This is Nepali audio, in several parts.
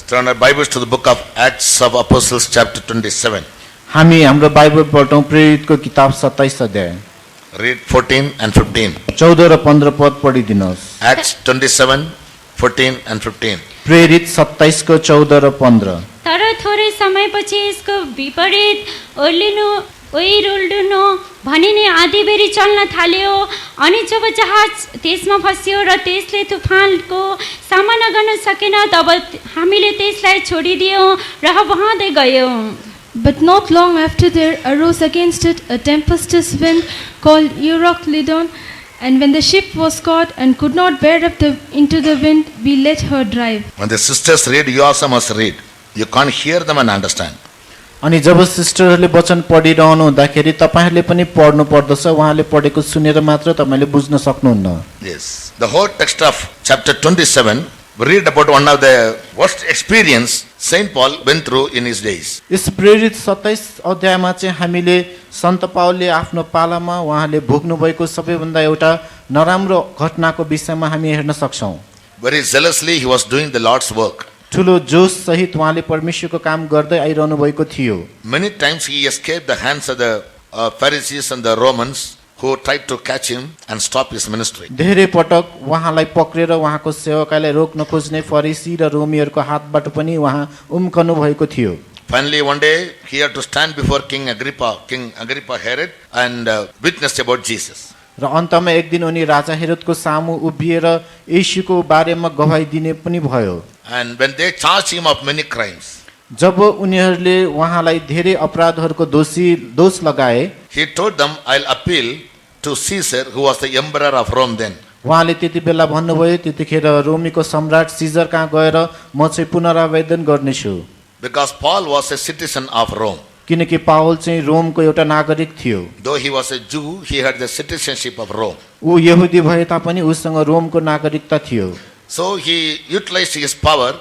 turn our Bibles to the book of Acts of Apostles chapter 27. हामी हाम्रो बाइबल पढ्छौँ प्रेरितको किताब 27 अध्याय Read 14 and 15. 14 र 15 पद पढिदिनुहोस्। Acts 27, 14 and 15. प्रेरित 27 को 14 र 15। तर थोरै समयपछि यसको विपरीत ओइरुल्डुनो भनिने आँधीबेहरी चल्न थाल्यो अनि जब जहाज त्यसमा फस्यो र त्यसले तुफानको सामना गर्न सकेन तब हामीले त्यसलाई छोडिदियौँ र बहँदै गयौँ। But not long after there arose against it a tempestuous wind called Euroclydon, and when the ship was caught and could not bear up into the wind, we let her drive. When the sisters read, you also must read. You can't hear them and understand. अनि जब सिस्टरहरूले वचन पढिरहनु हुँदाखेरि तपाईहरुले पनि पढ्नु पर्दछ, उहाँले पढेको सुनेर मात्र तपाईले बुझ्न सक्नुहुन्न। Yes. The whole text of chapter 27, we read about one of the worst experience Saint Paul went through in his days. यस प्रेरित 27 अध्यायमा चाहिँ हामीले सन्त पावलले आफ्नो पालामा उहाँले भोग्नु भएको सबैभन्दा एउटा नराम्रो घटनाको विषयमा हामी हेर्न सक्छौं। Very zealously he was doing the Lord's work. ठुलो जोश सहित उहाँले परमेश्वरको काम गर्दै आइरहनु भएको थियो। Many times he escaped the hands of the Pharisees and the Romans who tried to catch him and stop his ministry. धेरै पटक उहाँलाई पक्रेर उहाँको सेवकाईलाई रोक्न खोज्ने फरिसी र रोमीहरूको हातबाट पनि उहाँ उम्कनु भएको थियो। Finally one day he had to stand before King Agrippa Herod and witness about Jesus. र अन्तमा एक दिन उनी राजा हेरोदको सामु उभिएर येशूको बारेमा गवाही दिने पनि भयो। And when they charged him of many crimes, जब उनीहरूले उहाँलाई धेरै अपराधहरूको दोष लगाए, he told them, I'll appeal to Caesar who was the emperor of Rome then. उहाँले त्यति बेला भन्नुभयो त्यतिखेर रोमीको सम्राट सिजर कहाँ गएर म चाहिँ पुनरावेदन गर्नेछु। Because Paul was a citizen of Rome. किनकि पावल चाहिँ रोमको एउटा नागरिक थियो। Though he was a Jew, he had the citizenship of Rome. ऊ यहुदी भए तापनि उसँग रोमको नागरिकता थियो। So he utilized his power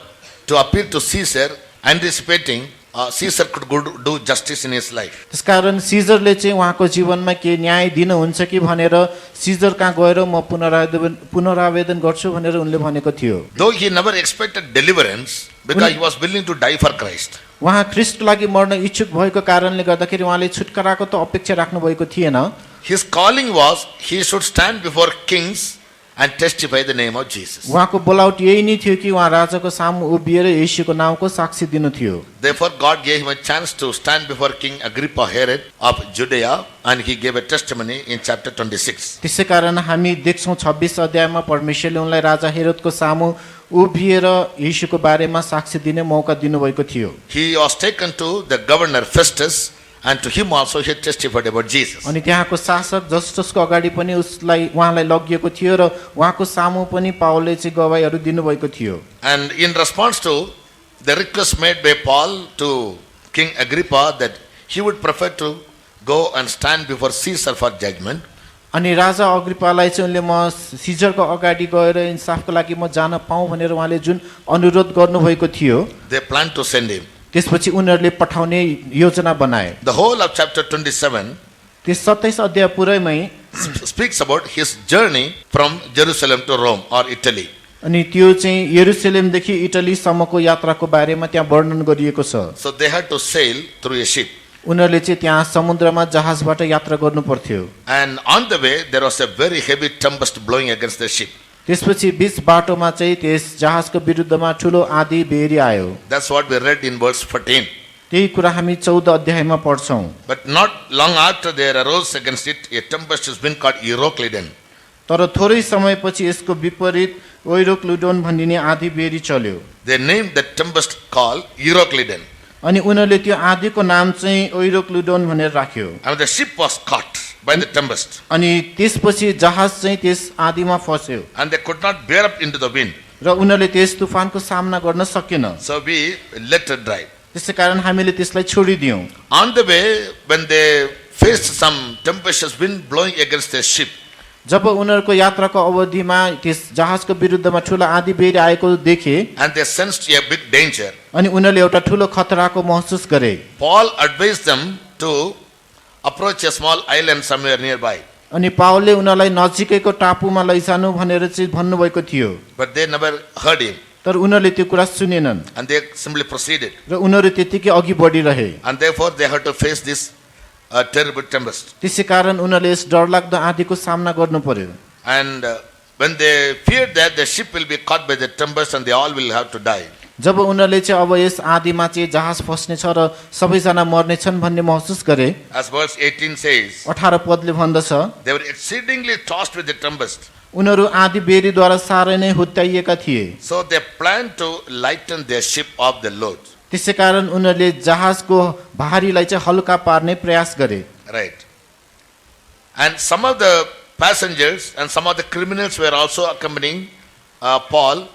to appeal to Caesar, anticipating Caesar could do justice in his life. त्यसकारण सिजरले चाहिँ उहाँको जीवनमा के न्याय दिनुहुन्छ कि भनेर सिजर कहाँ गएर म पुनरावेदन गर्छु भनेर उनले भनेको थियो। Though he never expected deliverance because he was willing to die for Christ. उहाँ ख्रीष्टको लागि मर्न इच्छुक भएको कारणले गर्दाखेरि उहाँले छुटकाराको त अपेक्षा राख्नु भएको थिएन। His calling was he should stand before kings and testify the name of Jesus. उहाँको बोलाउट यही नै थियो कि उहाँ राजाको सामु उभिएर येशूको नामको साक्षी दिनु थियो। Therefore God gave him a chance to stand before King Agrippa Herod of Judea, and he gave a testimony in chapter 26. त्यसैकारण हामी देख्छौं 26 अध्यायमा परमेश्वरले उनलाई राजा हेरोदको सामु उभिएर येशूको बारेमा साक्षी दिने मौका दिनुभएको थियो। He was taken to the governor Festus, and to him also he testified about Jesus. अनि त्यहाँको शासक जस्टसको अगाडि पनि उहाँलाई लगिएको थियो र उहाँको सामु पनि पावलले चाहिँ गवाहीहरू दिनुभएको थियो। And in response to the request made by Paul to King Agrippa that he would prefer to go and stand before Caesar for judgment, अनि राजा अग्रिपालाई चाहिँ उनले म सिजरको अगाडि गएर इन्साफको लागि म जान पाऊँ भनेर उहाँले जुन अनुरोध गर्नुभएको थियो, they planned to send him. त्यसपछि उनीहरूले पठाउने योजना बनाए। The whole of chapter 27 त्यस 27 अध्याय पुरैमै speaks about his journey from Jerusalem to Rome or Italy. अनि त्यो चाहिँ यरुशलेमदेखि इटलीसम्मको यात्राको बारेमा त्यहाँ वर्णन गरिएको छ। So they had to sail through a ship. उनीहरूले चाहिँ त्यहाँ समुद्रमा जहाजबाट यात्रा गर्नु पर्थ्यो। And on the way there was a very heavy tempest blowing against the ship. त्यसपछि बीच बाटोमा चाहिँ त्यस जहाजको विरुद्धमा ठुलो आँधी बेहरी आयो। That's what we read in verse 14. त्यही कुरा हामी 14 अध्यायमा पढ्छौं। But not long after there arose against it a tempestuous wind called Euroclydon. तर थोरै समयपछि यसको विपरीत ओइरोक्लुडोन भनिने आँधी बेहरी चल्यो। They named the tempest called Euroclydon. अनि उनीहरूले त्यो आँधीको नाम चाहिँ ओइरोक्लुडोन भनेर राख्यो। And the ship was caught by the tempest. अनि त्यसपछि जहाज चाहिँ त्यस आँधीमा फस्यो And they could not bear up into the wind. र उनीहरूले त्यस तुफानको सामना गर्न सकेन। So we let it drive. त्यसैकारण हामीले त्यसलाई छोडिदियौं। On the way, when they faced some tempestuous wind blowing against the ship, जब उनीहरूको यात्राको अवधिमा त्यस जहाजको विरुद्धमा ठुलो आँधी बेहरी आएको देखे and they sensed a big danger, अनि उनीहरूले एउटा ठुलो खतराको महसुस गरे। Paul advised them to approach a small island somewhere nearby. अनि पावलले उनीहरूलाई नजिकैको टापुमा लैजानु भनेर चाहिँ भन्नुभएको थियो। But they never heard him. तर उनीहरूले त्यो कुरा सुनेनन् and they simply proceeded. र उनीहरू त्यतिकै अघि बढिरहे। And therefore they had to face this terrible tempest. त्यसै कारण उनीहरूले यस डरलाग्दो आँधीको सामना गर्नु पर्यो। And when they feared that the ship will be caught by the tempest and they all will have to die. जब उनीहरूले चाहिँ अब यस आँधीमा चाहिँ जहाज फस्नेछ र सबैजना मर्नेछन् भन्ने महसुस गरे, As verse 18 says, 18 पदले भन्दछ, they were exceedingly tossed with the tempest. उनीहरू आँधी बेरीद्वारा साह्रै नै हुत्याइएका थिए। So they planned to lighten their ship of the load. त्यसै कारण उनीहरूले जहाजको भारीलाई चाहिँ हल्का पार्ने प्रयास गरे। Right. And some of the passengers and some of the criminals were also accompanying Paul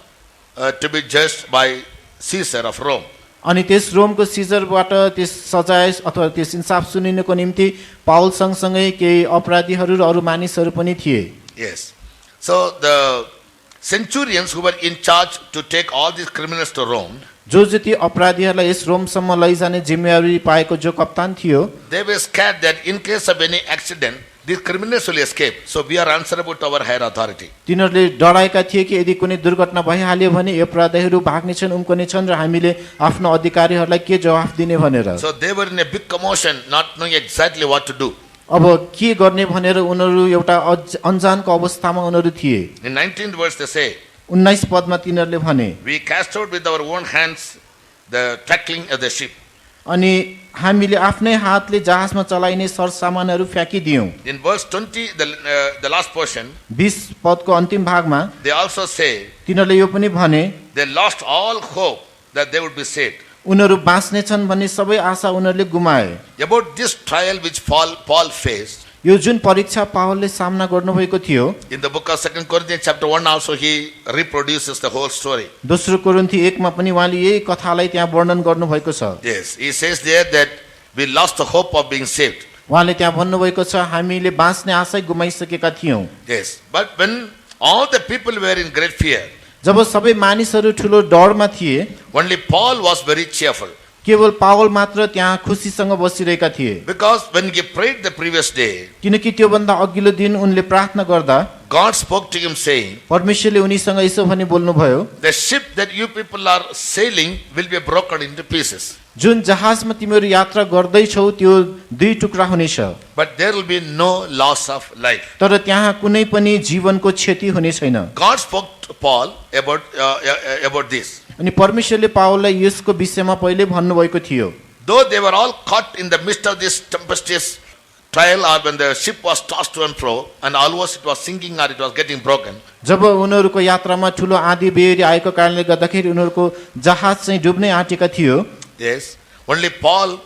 to be judged by Caesar of Rome. अनि त्यस रोमको सिजरबाट त्यस सजाय अथवा त्यस इन्साफ सुनिनको निम्ति पाउल सँगसँगै केही अपराधीहरू र अरू मानिसहरू पनि थिए। Yes. So the centurions who were in charge to take all these criminals to Rome, जो जति अपराधीहरूलाई यस रोमसम्म लैजाने जिम्मेवारी पाएको जो कप्तान थियो, they were scared that in case of any accident, these criminals will escape. So we are answerable to our higher authority. तिनीहरूले डराएका थिए कि यदि कुनै दुर्घटना भइहाल्यो भने यो अपराधीहरू भाग्नेछन्, उम्कनेछन् र हामीले आफ्नो अधिकारीहरूलाई के जवाफ दिने भनेर। So they were in a big commotion, not knowing exactly what to do. अब के गर्ने भनेर उनीहरू एउटा अनजानको अवस्थामा उनीहरू थिए। In 19th verse they say, 19 पदमा तिनीहरूले भने, we cast out with our own hands the tackling of the ship. अनि हामीले आफ्नै हातले जहाजमा चलाइने सरसामानहरू फ्याँकिदियौँ। In verse 20, the last portion, 20 पदको अन्तिम भागमा they also say तिनीहरूले यो पनि भने, they lost all hope that they would be saved. उनीहरू बाँच्नेछन् भन्ने सबै आशा उनीहरूले गुमाए। About this trial which Paul faced, यो जुन परीक्षा पावलले सामना गर्नुभएको थियो, in the book of 2 Corinthians chapter 1 also he reproduces the whole story. दोस्रो कोरिन्थी 1 मा पनि उहाँले यही कथालाई त्यहाँ वर्णन गर्नुभएको छ। Yes, he says there that we lost the hope of being saved. उहाँले त्यहाँ भन्नुभएको छ हामीले बाँच्ने आशै गुमाइसकेका थियौँ। Yes, but when all the people were in great fear, जब सबै मानिसहरू ठुलो डरमा थिए, only Paul was very cheerful. केवल पावल मात्र त्यहाँ खुसीसँग बसिरहेका थिए। Because when he prayed the previous day, किनकि त्योभन्दा अघिल्लो दिन उनले प्रार्थना गर्दा God spoke to him saying, परमेश्वरले उनीसँग यसो भनी बोल्नुभयो, the ship that you people are sailing will be broken into pieces. जुन जहाजमा तिमीहरू यात्रा गर्दैछौ त्यो दुई टुक्रा हुनेछ, But there will be no loss of life. तर त्यहाँ कुनै पनि जीवनको क्षति हुने छैन। God spoke to Paul about this. अनि परमेश्वरले पावललाई यसको विषयमा पहिले भन्नुभएको थियो। Though they were all caught in the midst of this tempestuous trial, or when the ship was tossed to and fro, and almost it was sinking or it was getting broken, जब उनीहरूको यात्रामा ठुलो आँधी बेरी आएको कारणले गर्दाखेरि उनीहरूको जहाज चाहिँ डुब्नै आँटेका थियो, yes, only Paul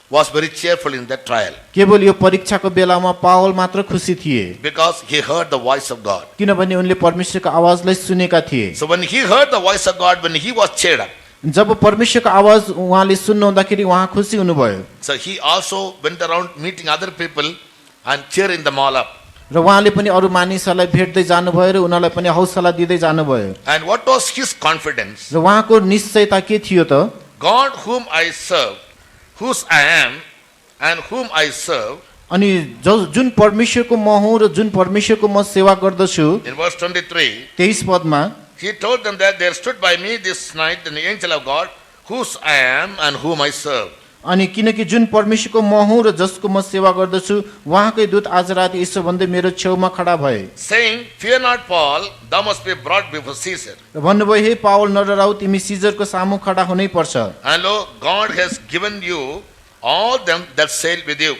was very cheerful in that trial केवल यो परीक्षाको बेलामा पावल मात्र खुसी थिए, because he heard the voice of God. किनभने उनले परमेश्वरको आवाजलाई सुनेका थिए। So when he heard the voice of God, when he was cheered up, जब परमेश्वरको आवाज उहाँले सुन्नु हुँदाखेरि उहाँ खुसी हुनुभयो, so he also went around meeting other people and cheering them all up. र उहाँले पनि अरू मानिसहरूलाई भेट्दै जानुभयो र उनीहरूलाई पनि हौसला दिँदै जानुभयो। And what was his confidence? र उहाँको निश्चयता के थियो त? God whom I serve, whose I am, and whom I serve. अनि जुन परमेश्वरको म हुँ र जुन परमेश्वरको म सेवा गर्दछु, In verse 23, 23 पदमा he told them that there stood by me this night an angel of God, whose I am and whom I serve. अनि किनकि जुन परमेश्वरको म हुँ र जसको म सेवा गर्दछु, उहाँकै दूत आज राति यसो भन्दै मेरो छेउमा खडा भए, Saying, fear not, Paul, thou must be brought before Caesar. र भन्नुभयो, हे पावल नडराऊ, तिमी सिजरको सामु खडा हुनै पर्छ। And lo, God has given you all them that sail with you.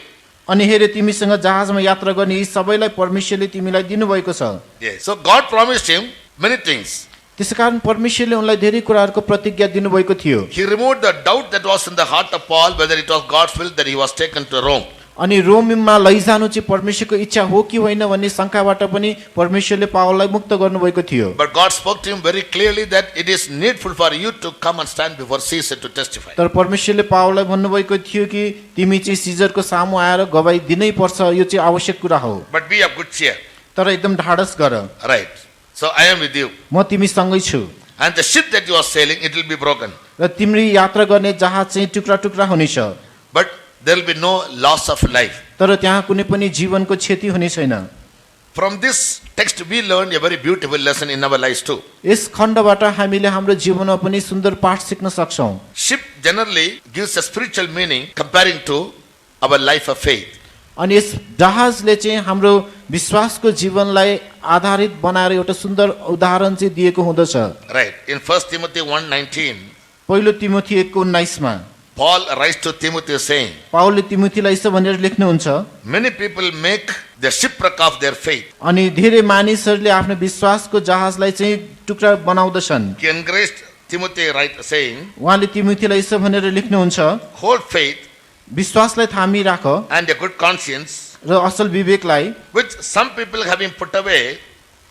अनि हेरे तिमीसँग जहाजमा यात्रा गर्ने यी सबैलाई परमेश्वरले तिमीलाई दिनुभएको छ। Yes. So God promised him many things. त्यसकारण परमेश्वरले उनलाई धेरै कुराहरूको प्रतिज्ञा दिनुभएको थियो। He removed the doubt that was in the heart of Paul, whether it was God's will that he was taken to Rome. अनि रोममा लैजानु चाहिँ परमेश्वरको इच्छा हो कि होइन भन्ने शङ्काबाट पनि परमेश्वरले पावललाई मुक्त गर्नुभएको थियो। But God spoke to him very clearly that it is needful for you to come and stand before Caesar to testify. तर परमेश्वरले पावललाई भन्नुभएको थियो कि तिमी चाहिँ सिजरको सामु आएर गवाही दिनै पर्छ, यो चाहिँ आवश्यक कुरा हो। But be of good cheer. तर एकदम ढाडस गर, Right. So I am with you. म तिमीसँगै छु, And the ship that you are sailing, it will be broken. र तिम्रो यात्रा गर्ने जहाज चाहिँ टुक्रा टुक्रा हुनेछ, But there will be no loss of life. तर त्यहाँ कुनै पनि जीवनको क्षति हुने छैन। From this text we learn a very beautiful lesson in our lives too. यस खण्डबाट हामीले हाम्रो जीवनमा पनि सुन्दर पाठ सिक्न सक्छौँ। Ship generally gives a spiritual meaning comparing to our life of faith. अनि यस जहाजले चाहिँ हाम्रो विश्वासको जीवनलाई आधारित बनाएर एउटा सुन्दर उदाहरण चाहिँ दिएको हुँदछ। Right. In 1 Timothy 1:19, पहिलो तिमोथी 1:19 मा Paul writes to Timothy saying, पावलले तिमोथीलाई यसो भनेर लेख्नुहुन्छ, many people make the shipwreck of their faith. अनि धेरै मानिसहरूले आफ्नो विश्वासको जहाजलाई चाहिँ टुक्रा बनाउँदछन्। He encouraged Timothy right saying, उहाँले तिमोथीलाई यसो भनेर लेख्नुहुन्छ, hold faith विश्वासलाई थामी राख and a good conscience, र असल विवेकलाई, which some people having put away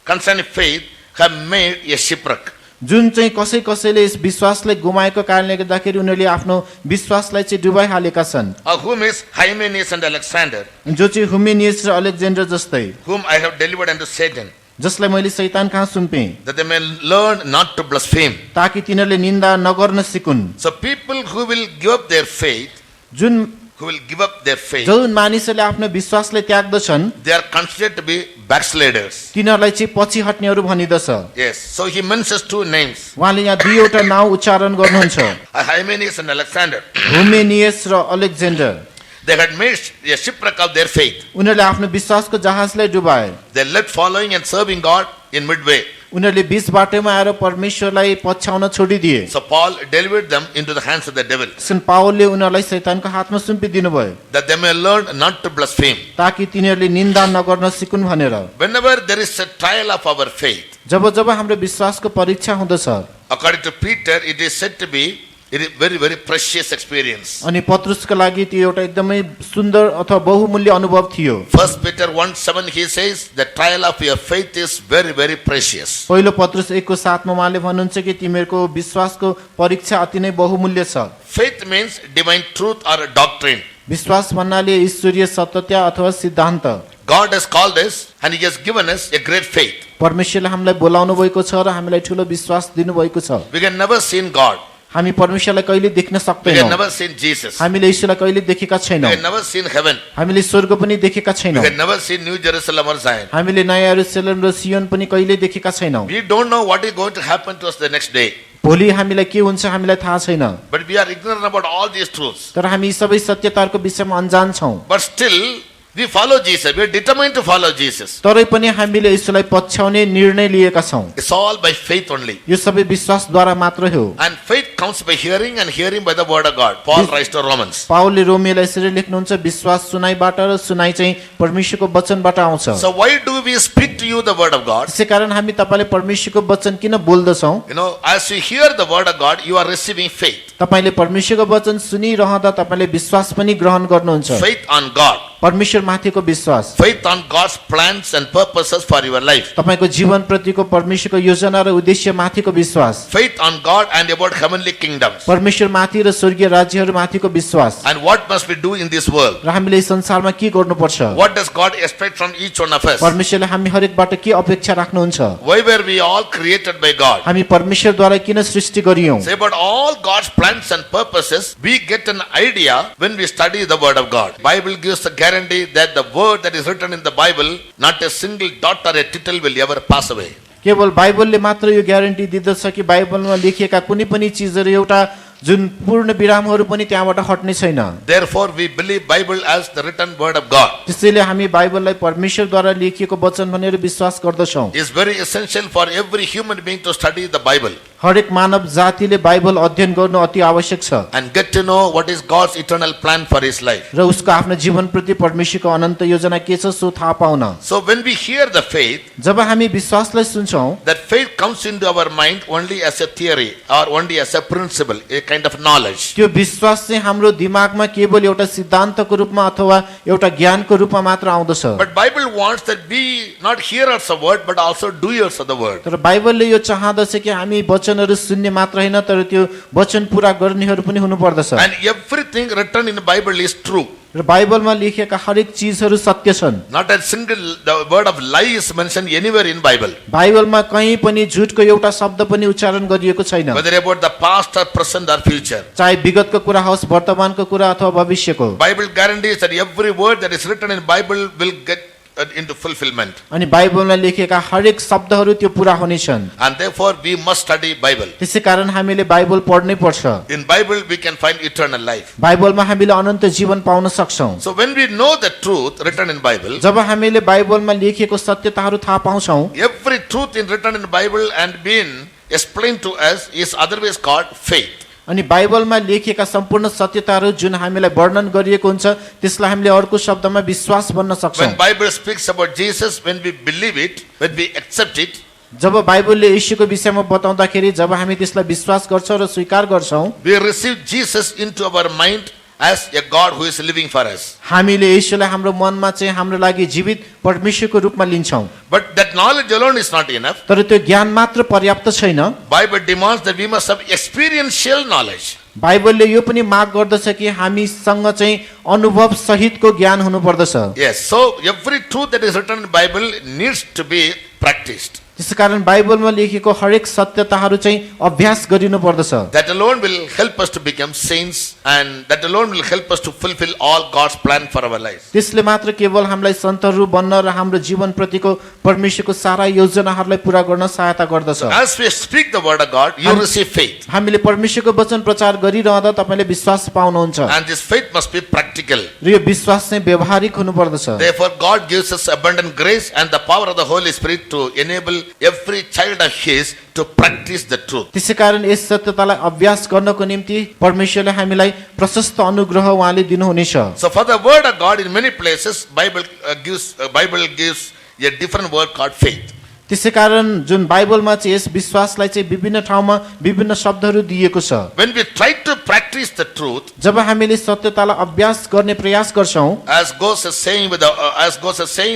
concerning faith have made a shipwreck. जुन चाहिँ कसैले यस विश्वासलाई गुमाएको कारणले गर्दाखेरि उनीहरूले आफ्नो विश्वासलाई चाहिँ डुबाइहालेका छन्। Of whom is Hymenaeus and Alexander, जो चाहिँ हुमेनियस र अलेक्जेन्डर जस्तै, whom I have delivered unto Satan, जसलाई मैले शैतान कहाँ सुम्पेँ, that they may learn not to blaspheme. ताकि तिनीहरूले निन्दा नगर्न सिकुन्। So people who will give up their faith, जुन मानिसहरूले आफ्नो विश्वासलाई त्याग्दछन्, they are considered to be backsliders. तिनीहरूलाई चाहिँ पछि हट्नेहरू भनिदछ। Yes. So he mentions two names, उहाँले यहाँ दुईवटा नाउँ उच्चारण गर्नुहुन्छ, Hymenaeus and Alexander. हुमेनियस र Alexander. They had made a shipwreck of their faith. उनीहरूले आफ्नो विश्वासको जहाजलाई डुबाए। They left following and serving God in midway. उनीहरूले बीच बाटोमा आएर परमेश्वरलाई पछ्याउन छोडिदिए। So Paul delivered them into the hands of the devil, सन पावलले उनीहरूलाई शैतानको हातमा सुम्पिदिनु भयो, that they may learn not to blaspheme. ताकि तिनीहरूले निन्दा नगर्न सिकुन् भनेर। Whenever there is a trial of our faith, जब जब हाम्रो विश्वासको परीक्षा हुँदछ, according to Peter, it is said to be a very, very precious experience. अनि पत्रुसको लागि त्यो एउटा एकदमै सुन्दर अथवा बहुमूल्य अनुभव थियो। 1 Peter 1:7 he says, the trial of your faith is very, very precious. पहिलो पत्रुस 1:7 मा उहाँले भन्नुहुन्छ कि तिमीहरूको विश्वासको परीक्षा अति नै बहुमूल्य छ। Faith means divine truth or a doctrine. विश्वास भन्नाले ईश्वरीय सत्यता अथवा सिद्धान्त। God has called us and he has given us a great faith. परमेश्वरले हामीलाई बोलाउनु भएको छ र हामीलाई ठुलो विश्वास दिनुभएको छ। We can never see God. हामी परमेश्वरलाई कहिले देख्न We सक्दैनौँ। can never see Jesus. हामीले ईश्वरलाई कहिले देखेका We छैनौँ। can never see heaven. हामीले स्वर्ग पनि देखेका We छैनौँ। can never see New Jerusalem or Zion. हामीले नयाँ यरुशलेम र सियोन पनि कहिले देखेका छैनौँ। We don't know what is going to happen to us the next day. भोलि हामीलाई के हुन्छ हामीलाई थाहा छैन। But we are ignorant about all these truths. तर हामी सबै सत्यताको विषयमा अनजान छौँ। But still, we follow Jesus. We are determined to follow Jesus. तरै पनि हामीले ईश्वरलाई पछ्याउने निर्णय लिएका छौँ। It's all by faith only. यो सबै विश्वासद्वारा मात्र हो। And faith comes by hearing and hearing by the word of God. Paul writes to Romans. पावलले रोमीलाई यसरी लेख्नुहुन्छ, विश्वास सुनाइबाट र सुनाइ चाहिँ परमेश्वरको वचनबाट आउँछ। So why do we speak to you the word of God? त्यसै कारण हामी तपाईले परमेश्वरको वचन किन बोल्दछौँ? You know, as you hear the word of God, you are receiving faith. तपाईले परमेश्वरको वचन सुनिरहँदा तपाईले विश्वास पनि ग्रहण गर्नुहुन्छ। Faith on God. परमेश्वर माथिको विश्वास, Faith on God's plans and purposes for your life. तपाईको जीवन प्रतिको परमेश्वरको योजना र उद्देश्य माथिको विश्वास, Faith on God and about heavenly kingdoms. परमेश्वर माथि र स्वर्गीय राज्यहरू माथिको विश्वास, And what must we do in this world? र हामीले यस संसारमा के गर्नुपर्छ, What does God expect from each one of us? परमेश्वरले हामी हरेकबाट के अपेक्षा राख्नुहुन्छ, Why were we all created by God? हामी परमेश्वरद्वारा किन सृष्टि गरियौं। Say about all God's plans and purposes, we get an idea when we study the word of God. Bible gives a guarantee that the word that is written in the Bible, not a single dot or a tittle will ever pass away. केवल बाइबलले मात्र यो ग्यारेन्टी दिँदछ कि बाइबलमा लेखिएका कुनै पनि चीजहरू एउटा जुन पूर्ण विरामहरू पनि त्यहाँबाट हट्ने छैन। Therefore, we believe Bible as the written word of God. त्यसैले हामी बाइबललाई परमेश्वरद्वारा लेखिएको वचन भनेर विश्वास गर्दछौँ। It's very essential for every human being to study the Bible हरेक मानव जातिले बाइबल अध्ययन गर्नु अति आवश्यक छ and get to know what is God's eternal plan for his life. र उसको आफ्नो जीवन प्रति परमेश्वरको अनन्त योजना के छ सो थाहा पाउन। So when we hear the faith, जब हामी विश्वासलाई सुन्छौँ, that faith comes into our mind only as a theory or only as a principle, a kind of knowledge. त्यो विश्वास चाहिँ हाम्रो दिमागमा केवल एउटा सिद्धान्तको रूपमा अथवा एउटा ज्ञानको रूपमा मात्र आउँदछ। But Bible wants that we not hearers of word but also doers of the word. तर बाइबलले यो चाहदछ कि हामी वचनहरू सुन्ने मात्र हैन तर त्यो वचन पूरा गर्नेहरू पनि हुनु पर्दछ। And everything written in the Bible is true. र बाइबलमा लेखिएका हरेक चीजहरू सत्य छन्। Not a single the word of lie is mentioned anywhere in Bible. बाइबलमा कहीं पनि झुटको एउटा शब्द पनि उच्चारण गरिएको छैन। Whether about the past or present or future. चाहे विगतको कुरा होस्, वर्तमानको कुरा अथवा भविष्यको। Bible guarantees that every word that is written in Bible will get into fulfillment. अनि बाइबलमा लेखिएका हरेक शब्दहरू त्यो पूरा हुनेछन्। And therefore we must study Bible. त्यसै कारण हामीले बाइबल पढ्नै पर्छ। In Bible we can find eternal life. बाइबलमा हामीले अनन्त जीवन पाउन सक्छौं। So when we know the truth written in Bible, जब हामीले बाइबलमा लेखिएको सत्यताहरू थाहा पाउँछौं, every truth in written in Bible and been explained to us is otherwise called faith. अनि बाइबलमा लेखिएका सम्पूर्ण सत्यताहरू जुन हामीलाई वर्णन गरिएको हुन्छ त्यसलाई हामीले अर्को शब्दमा विश्वास भन्न सक्छौं। When Bible speaks about Jesus, when we believe it, when we accept it, जब बाइबलले येशूको विषयमा बताउँदाखेरि जब हामी त्यसलाई विश्वास गर्छौं र स्वीकार गर्छौं, we receive Jesus into our mind as a God who is living for us. हामीले येशूलाई हाम्रो मनमा चाहिँ हाम्रो लागि जीवित परमेश्वरको रूपमा लिन्छौं। But that knowledge alone is not enough. तर त्यो ज्ञान मात्र पर्याप्त छैन। Bible demands that we must have experiential knowledge. बाइबलले यो पनि माग गर्दछ कि हामीसँग चाहिँ अनुभव सहितको ज्ञान हुनुपर्दछ। Yes, so every truth that is written in Bible needs to be practiced. त्यसैकारण बाइबलमा लेखिएको हरेक सत्यताहरू चाहिँ अभ्यास गरिनु पर्दछ। That alone will help us to become saints, and that alone will help us to fulfill all God's plan for our lives. त्यसले मात्र केवल हामीलाई सन्तहरू बन्न र हाम्रो जीवनप्रतिको परमेश्वरको सारा योजनाहरूलाई पूरा गर्न सहायता गर्दछ। As we speak the word of God, you receive faith. हामीले परमेश्वरको वचन प्रचार गरिरहँदा तपाईले विश्वास पाउनुहुन्छ And this faith must be practical. र यो विश्वास चाहिँ व्यवहारिक हुनुपर्दछ। Therefore, God gives us abundant grace and the power of the Holy Spirit to enable every child of His to practice the truth. त्यसैकारण यस सत्यतालाई अभ्यास गर्नको निम्ति परमेश्वरले हामीलाई प्रशस्त अनुग्रह उहाँले दिनुहुनेछ। So for the word of God in many places, Bible gives a different word called faith. त्यसैकारण जुन बाइबलमा चाहिँ यस विश्वासलाई चाहिँ विभिन्न ठाउँमा विभिन्न शब्दहरू दिएको छ। When we try to practice the truth, जब हामीले सत्यतालाई अभ्यास गर्ने प्रयास गर्छौं, as goes as saying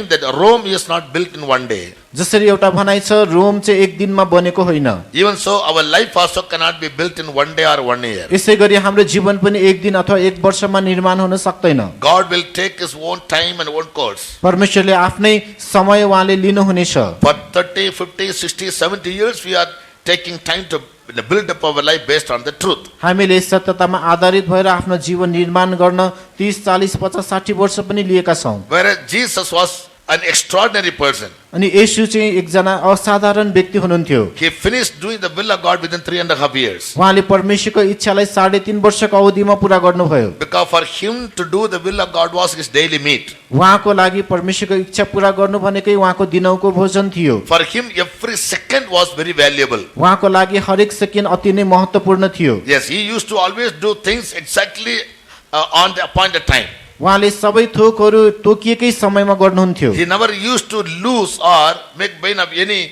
that Rome is not built in one day. जसरी एउटा भनाइ छ रोम चाहिँ एक दिनमा बनेको होइन, Even so, our life also cannot be built in one day or 1 year. यसैगरी हाम्रो जीवन पनि एक दिन अथवा एक वर्षमा निर्माण हुन सक्दैन। God will take His own time and own course. परमेश्वरले आफ्नै समय उहाँले लिनुहुनेछ। For 30, 50, 60, 70 years, we are taking time to build up our life based on the truth. हामीले यस सत्यतामा आधारित भएर आफ्नो जीवन निर्माण गर्न 30, 40, 50, 60 वर्ष पनि लिएका छौं। Whereas Jesus was an extraordinary person. अनि येशू चाहिँ एकजना असाधारण व्यक्ति हुनुहुन्थ्यो। He finished doing the will of God within 3.5 years. उहाँले परमेश्वरको इच्छालाई 3.5 वर्षको अवधिमा पूरा गर्नुभयो। Because for him to do the will of God was his daily meat. उहाँको लागि परमेश्वरको इच्छा पूरा गर्नु भनेकै उहाँको दिनौको भोजन थियो। For him, every second was very valuable. उहाँको लागि हरेक सेकेन्ड अति नै महत्त्वपूर्ण थियो। Yes, he used to always do things exactly on the appointed time. उहाँले सबै थोकहरू तोकिएकै समयमा गर्नुहुन्थ्यो। He never used to lose or make vain of any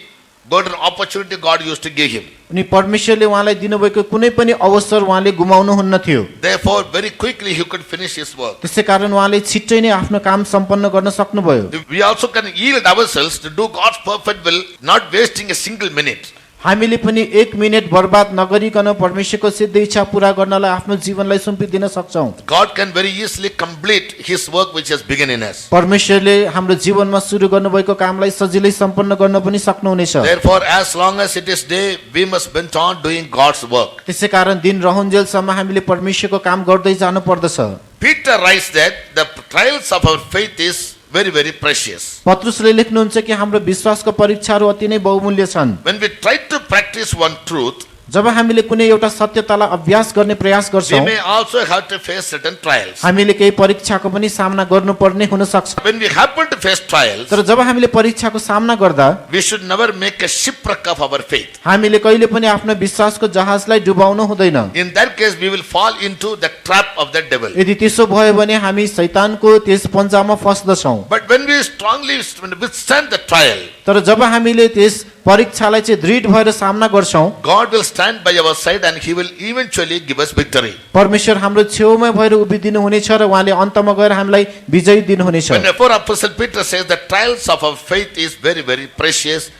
golden opportunity God used to give him. अनि परमेश्वरले उहाँलाई दिनुभएको कुनै पनि अवसर उहाँले गुमाउनुहुन्न थियो। Therefore, very quickly he could finish his work. त्यसैकारण उहाँले छिट्टै नै आफ्नो काम सम्पन्न गर्न सक्नुभयो। We also can yield ourselves to do God's perfect will, not wasting a single minute. हामीले पनि 1 मिनेट बर्बाद नगरिकन परमेश्वरको सिद्ध इच्छा पूरा गर्नलाई आफ्नो जीवनलाई सुम्पिदिन सक्छौं। God can very easily complete his work which has begun in us. परमेश्वरले हाम्रो जीवनमा सुरु गर्नुभएको कामलाई सजिलै सम्पन्न गर्न पनि सक्नुहुनेछ। Therefore, as long as it is day, we must bent on doing God's work. त्यसैकारण दिन रहन्जेलसम्म हामीले परमेश्वरको काम गर्दै जानु पर्दछ। Peter writes that the trials of our faith is very, very precious. पत्रुसले लेख्नुहुन्छ कि हाम्रो विश्वासको परीक्षाहरू अति नै बहुमूल्य छन्। When we try to practice one truth, जब हामीले कुनै एउटा सत्यतालाई अभ्यास गर्ने प्रयास we गर्छौं, may also have to face certain trials. हामीले केही परीक्षाको पनि सामना गर्नुपर्ने हुन सक्छ। When we happen to face trials, तर जब हामीले परीक्षाको सामना गर्दा we should never make a shipwreck of our faith. हामीले कहिले पनि आफ्नो विश्वासको जहाजलाई डुबाउनु हुँदैन। In that case, we will fall into the trap of the devil. यदि त्यसो भयो भने हामी शैतानको त्यस पञ्जामा फस्दछौं। But when we strongly withstand the trial, तर जब हामीले त्यस परीक्षालाई चाहिँ दृढ भएर सामना गर्छौं, God will stand by our side and he will eventually give us victory. परमेश्वर हाम्रो छेउमा भएर उभिदिनु हुनेछ र उहाँले अन्तमा गएर हामीलाई विजय दिनुहुनेछ। Whenever Apostle Peter says the trials of our faith is very, very precious,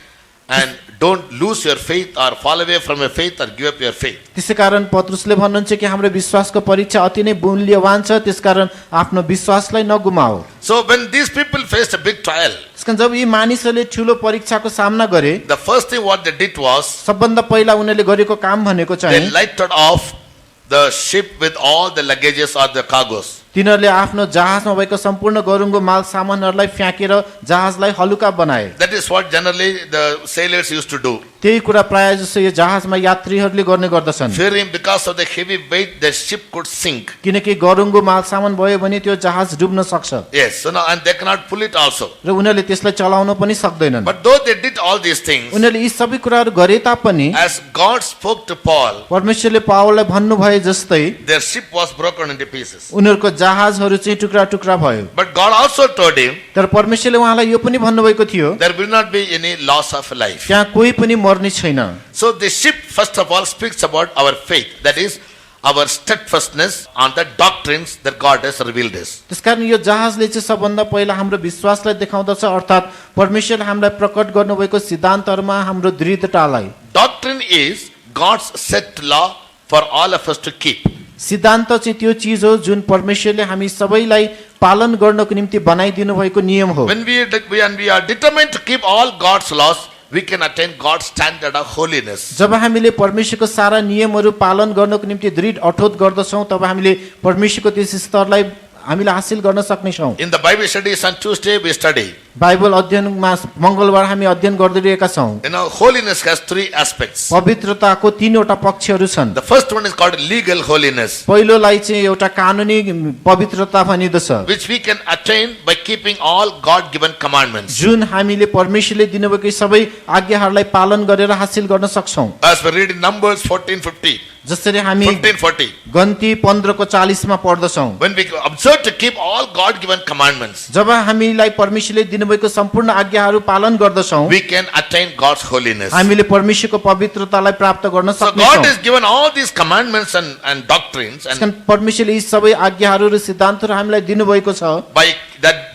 and don't lose your faith or fall away from your faith or give up your faith. त्यसैकारण पत्रुसले भन्नुहुन्छ कि हाम्रो विश्वासको परीक्षा अति नै मूल्यवान छ, त्यसकारण आफ्नो विश्वासलाई नगुमाऊ। So when these people faced a big trial, त्यसकारण जब यी मानिसहरूले ठूलो परीक्षाको सामना गरे, the first thing what they did was सबभन्दा पहिला उनीहरूले गरेको काम भनेको they चाहिँ lighted off the ship with all the luggages or the cargoes. तिनीहरूले आफ्नो जहाजमा भएको सम्पूर्ण गरुङको माल सामानहरूलाई फ्याँकेर जहाजलाई हलुका बनाए। That is what generally the sailors used to do. त्यही कुरा प्रायः जसो यो जहाजमा यात्रीहरूले गर्ने गर्दछन्, Fearing because of the heavy weight, the ship could sink. किनकि गरुङको माल सामान भयो भने त्यो जहाज डुब्न सक्छ Yes, so now and they cannot pull it also. र उनीहरूले त्यसलाई चलाउन पनि सक्दैनन्। But though they did all these things, उनीहरूले यी सबै कुराहरू गरे तापनि as God spoke to Paul, परमेश्वरले पावललाई भन्नुभए जस्तै their ship was broken into pieces. उनीहरूको जहाजहरू चाहिँ टुक्रा टुक्रा भयो। But God also told him, तर परमेश्वरले उहाँलाई यो पनि भन्नुभएको थियो, there will not be any loss of life. त्यहाँ कोही पनि मर्ने छैन। So the ship first of all speaks about our faith, that is our steadfastness on the doctrines that God has revealed us. त्यसकारण यो जहाजले चाहिँ सबभन्दा पहिला हाम्रो विश्वासलाई देखाउँदछ, अर्थात् परमेश्वरले हामीलाई प्रकट गर्नुभएको सिद्धान्तहरूमा हाम्रो दृढतालाई। Doctrine is God's set law for all of us to keep. सिद्धान्त चाहिँ त्यो चिज हो जुन परमेश्वरले हामी सबैलाई पालन गर्नको निम्ति बनाइदिनु भएको नियम हो। When we are determined to keep all God's laws, we can attain God's standard of holiness. जब हामीले परमेश्वरको सारा नियमहरू पालन गर्नको निम्ति दृढ अठोट गर्दछौँ, तब हामीले परमेश्वरको त्यस स्तरलाई हामीले हासिल गर्न सक्नेछौँ। In the Bible studies on Tuesday we study. Bible अध्ययनमा मङ्गलबार हामी अध्ययन गर्दै रहेका छौँ। You know, holiness has three aspects. पवित्रताको तीनवटा पक्षहरू छन्। The first one is called legal holiness, पहिलोलाई चाहिँ एउटा कानुनी पवित्रता भनिदछ, which we can attain by keeping all God-given commandments. जुन हामीले परमेश्वरले दिनुभएकै सबै आज्ञाहरूलाई पालन गरेर हासिल गर्न सक्छौँ। As we read in Numbers 14:50, जसरी हामी 15:40. गन्ती 15:40 पढ्दछौँ, When we observe to keep all God-given commandments, जब हामीलाई परमेश्वरले दिनुभएको सम्पूर्ण आज्ञाहरू पालन गर्दछौँ, we can attain God's holiness. हामीले परमेश्वरको पवित्रतालाई प्राप्त गर्न So God सक्छौँ। has given all these commandments and doctrines, and परमेश्वरले यी सबै आज्ञाहरू र सिद्धान्तहरू हामीलाई दिनुभएको छ,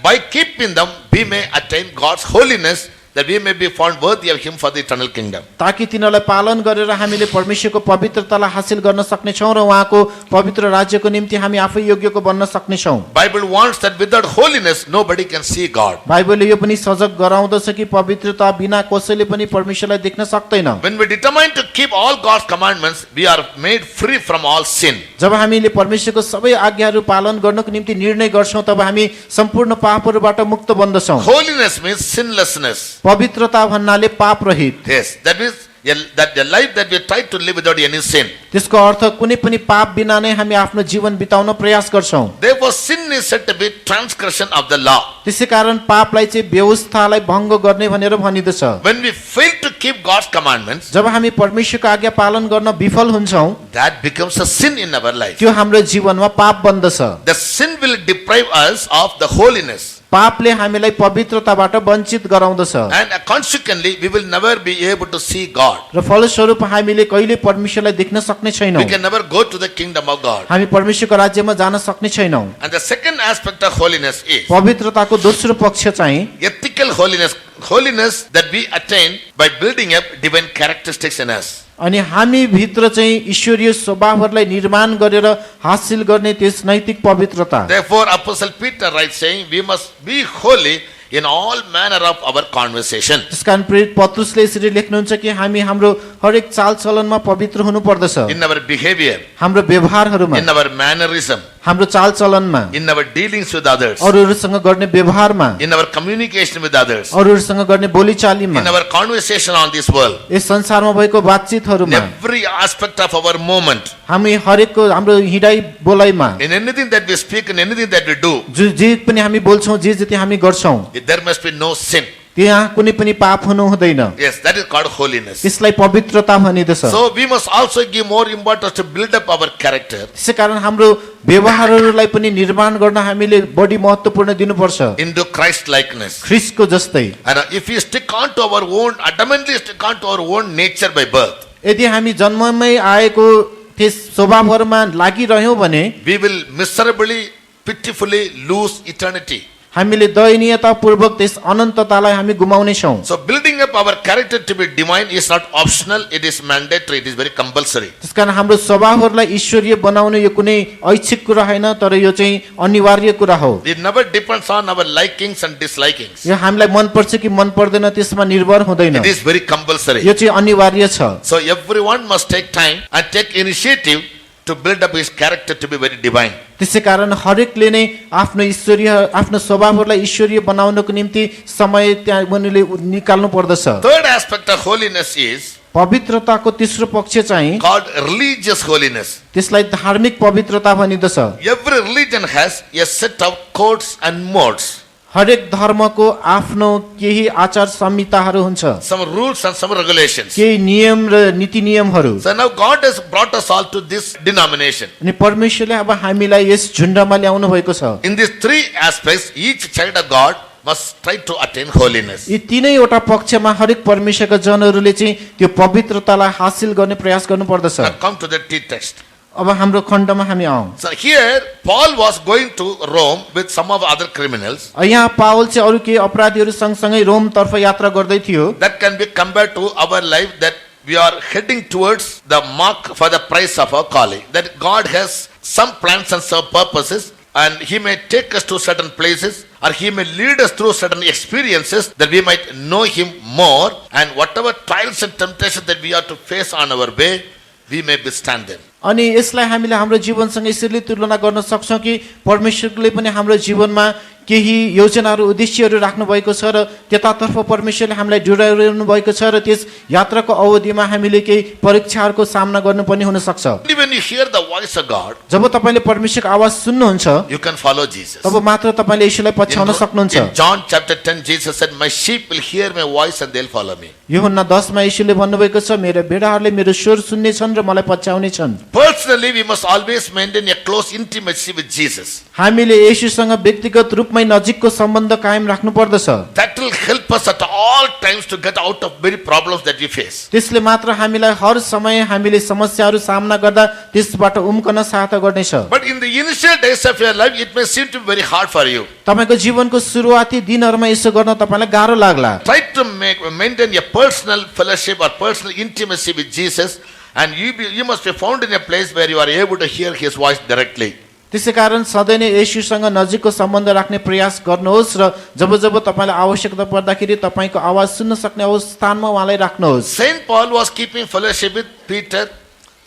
by keeping them we may attain God's holiness, that we may be found worthy of Him for the eternal kingdom. ताकि तिनीहरूलाई पालन गरेर हामीले परमेश्वरको पवित्रतालाई हासिल गर्न सक्नेछौँ र उहाँको पवित्र राज्यको निम्ति हामी आफै योग्यको बन्न सक्नेछौँ। Bible wants that without holiness nobody can see God. बाइबलले यो पनि सजग गराउँदछ कि पवित्रता बिना कसैले पनि परमेश्वरलाई देख्न सक्दैन। When we determine to keep all God's commandments, we are made free from all sin. जब हामीले परमेश्वरको सबै आज्ञाहरू पालन गर्नको निम्ति निर्णय गर्छौँ, तब हामी सम्पूर्ण पापहरूबाट मुक्त बन्दछौँ। Holiness means sinlessness. पवित्रता भन्नाले पाप रहित। Yes, that means that the life that we try to live without any sin. त्यसको अर्थ कुनै पनि पाप बिना नै हामी आफ्नो जीवन बिताउन प्रयास गर्छौँ। Therefore, sin is said to be transgression of the law. त्यसै कारण पापलाई चाहिँ व्यवस्थालाई भङ्ग गर्ने भनेर भनिदछ। When we fail to keep God's commandments, जब हामी परमेश्वरको आज्ञा पालन गर्न विफल हुन्छौँ, that becomes a sin in our life. त्यो हाम्रो जीवनमा पाप बन्दछ। The sin will deprive us of the holiness, पापले हामीलाई पवित्रताबाट वञ्चित गराउँदछ and consequently we will never be able to see God. र फलस्वरूप हामीले कहिले परमेश्वरलाई देख्न सक्ने छैनौँ। We can never go to the kingdom of God. हामी परमेश्वरको राज्यमा जान सक्ने छैनौँ। And the second aspect of holiness is पवित्रताको दोस्रो पक्ष चाहिँ ethical holiness. Holiness that we attain by building up divine characteristics in us. अनि हामी भित्र चाहिँ ईश्वरीय स्वभावहरूलाई निर्माण गरेर हासिल गर्ने त्यस नैतिक पवित्रता। Therefore, Apostle Peter writes saying, we must be holy in all manner of our conversation. त्यसकारण प्रेरित पत्रुसले यसरी लेख्नुहुन्छ कि हामी हाम्रो हरेक चालचलनमा पवित्र हुनुपर्दछ। In our behavior, हाम्रो व्यवहारहरूमा, in our mannerism, हाम्रो चालचलनमा, in our dealings with others, अरूहरूसँग गर्ने व्यवहारमा, in our communication with others, अरूहरूसँग गर्ने बोलीचालीमा, in our conversation on this world, यस संसारमा भएको in बातचितहरूमा, every aspect of our moment, हामी हरेकको हाम्रो हिँडाइ बोलाइमा, in anything that we speak and anything that we do, जे पनि हामी बोल्छौँ, जे जति हामी गर्छौँ, there must be no sin. त्यहाँ कुनै पनि पाप हुनु हुँदैन। Yes, that is called holiness. यसलाई पवित्रता भनिदछ। So we must also give more importance to build up our character त्यसै कारण हाम्रो व्यवहारहरूलाई पनि निर्माण गर्न हामीले बढी महत्त्वपूर्ण दिनुपर्छ, into Christ likeness. ख्रिस्टको जस्तै। And if we stick on to our own, adamantly stick on to our own nature by birth, यदि हामी जन्ममै आएको त्यस स्वभावहरूमा लागिरह्यौँ भने we will miserably, pitifully lose eternity. हामीले दयनीयतापूर्वक त्यस अनन्ततालाई हामी गुमाउनेछौँ। So building up our character to be divine is not optional, it is mandatory, it is very compulsory. त्यसकारण हाम्रो स्वभावहरूलाई ईश्वरीय बनाउनु यो कुनै ऐच्छिक कुरा होइन, तर यो चाहिँ अनिवार्य कुरा हो। It never depends on our likings and dislikings. यो हामीलाई मनपर्छ कि मन पर्दैन त्यसमा निर्भर हुँदैन, It is very compulsory. यो चाहिँ अनिवार्य छ। So everyone must take time and take initiative to build up his character to be very divine. त्यसै कारण हरेकले नै आफ्नो ईश्वरीय आफ्नो स्वभावहरूलाई ईश्वरीय बनाउनको निम्ति समय त्यहाँ उनीहरूले निकाल्नु पर्दछ। Third aspect of holiness is पवित्रताको तेस्रो पक्ष चाहिँ called religious holiness. त्यसलाई धार्मिक पवित्रता भनिदछ। Every religion has a set of codes and modes, हरेक धर्मको आफ्नो केही आचार संहिताहरू हुन्छ, some rules and some regulations. केही नियम र नीति नियमहरू। So now God has brought us all to this denomination. अनि परमेश्वरले अब हामीलाई यस झुण्डमा ल्याउनु भएको छ। In these three aspects, each child of God must try to attain holiness. यी तीनैवटा पक्षमा हरेक परमेश्वरका जनहरूले चाहिँ त्यो पवित्रतालाई हासिल गर्ने प्रयास गर्नु पर्दछ। Now come to the text. अब हाम्रो खण्डमा हामी आउँ। So here Paul was going to Rome with some of other criminals. यहाँ पावल चाहिँ अरू केही अपराधीहरू सँगसँगै रोमतर्फ यात्रा गर्दै थियो। That can be compared to our life, that we are heading towards the mark for the price of our calling. That God has some plans and some purposes, and he may take us to certain places, or he may lead us through certain experiences that we might know him more, and whatever trials and temptations that we are to face on our way, we may withstand them. अनि यसलाई हामीले हाम्रो जीवनसँग यसरी तुलना गर्न सक्छौँ कि परमेश्वरले पनि हाम्रो जीवनमा केही योजनाहरू उद्देश्यहरू राख्नु भएको छ र त्यतातर्फ परमेश्वरले हामीलाई डोराइरहनु भएको छ र त्यस यात्राको अवधिमा हामीले केही परीक्षाहरूको सामना गर्नुपर्ने हुन सक्छ। Only when you hear the voice of God, जब तपाईले परमेश्वरको आवाज सुन्नुहुन्छ you can follow Jesus. तब मात्र तपाईले यसलाई पछ्याउन सक्नुहुन्छ। In John chapter 10, Jesus said, "My sheep will hear my voice and they'll follow me." यूहन्ना 10 मा यीशुले भन्नुभएको छ, मेरो भेडाहरूले मेरो स्वर सुन्नेछन् र मलाई पछ्याउने छन्। Personally, we must always maintain a close intimacy with Jesus. हामीले येशूसँग व्यक्तिगत रूपमै नजिकको सम्बन्ध कायम राख्नु पर्दछ। That will help us at all times to get out of many problems that we face. त्यसले मात्र हामीलाई हर समय हामीले समस्याहरू सामना गर्दा त्यसबाट उम्कन सहायता गर्नेछ। But in the initial days of your life, it may seem to be very hard for you. तपाईको जीवनको सुरुवाती दिनहरुमा यसो गर्न तपाईलाई गाह्रो लाग्ला। Try to maintain a personal fellowship or personal intimacy with Jesus, and you must be found in a place where you are able to hear his voice directly. त्यसैकारण सधैँ नै येशूसँग नजिकको सम्बन्ध राख्ने प्रयास गर्नुहोस् र जब जब तपाईलाई आवश्यकता पर्दाखेरि तपाईको आवाज सुन्न सक्ने स्थानमा उहाँलाई राख्नुहोस्। Saint Paul was keeping fellowship with Peter,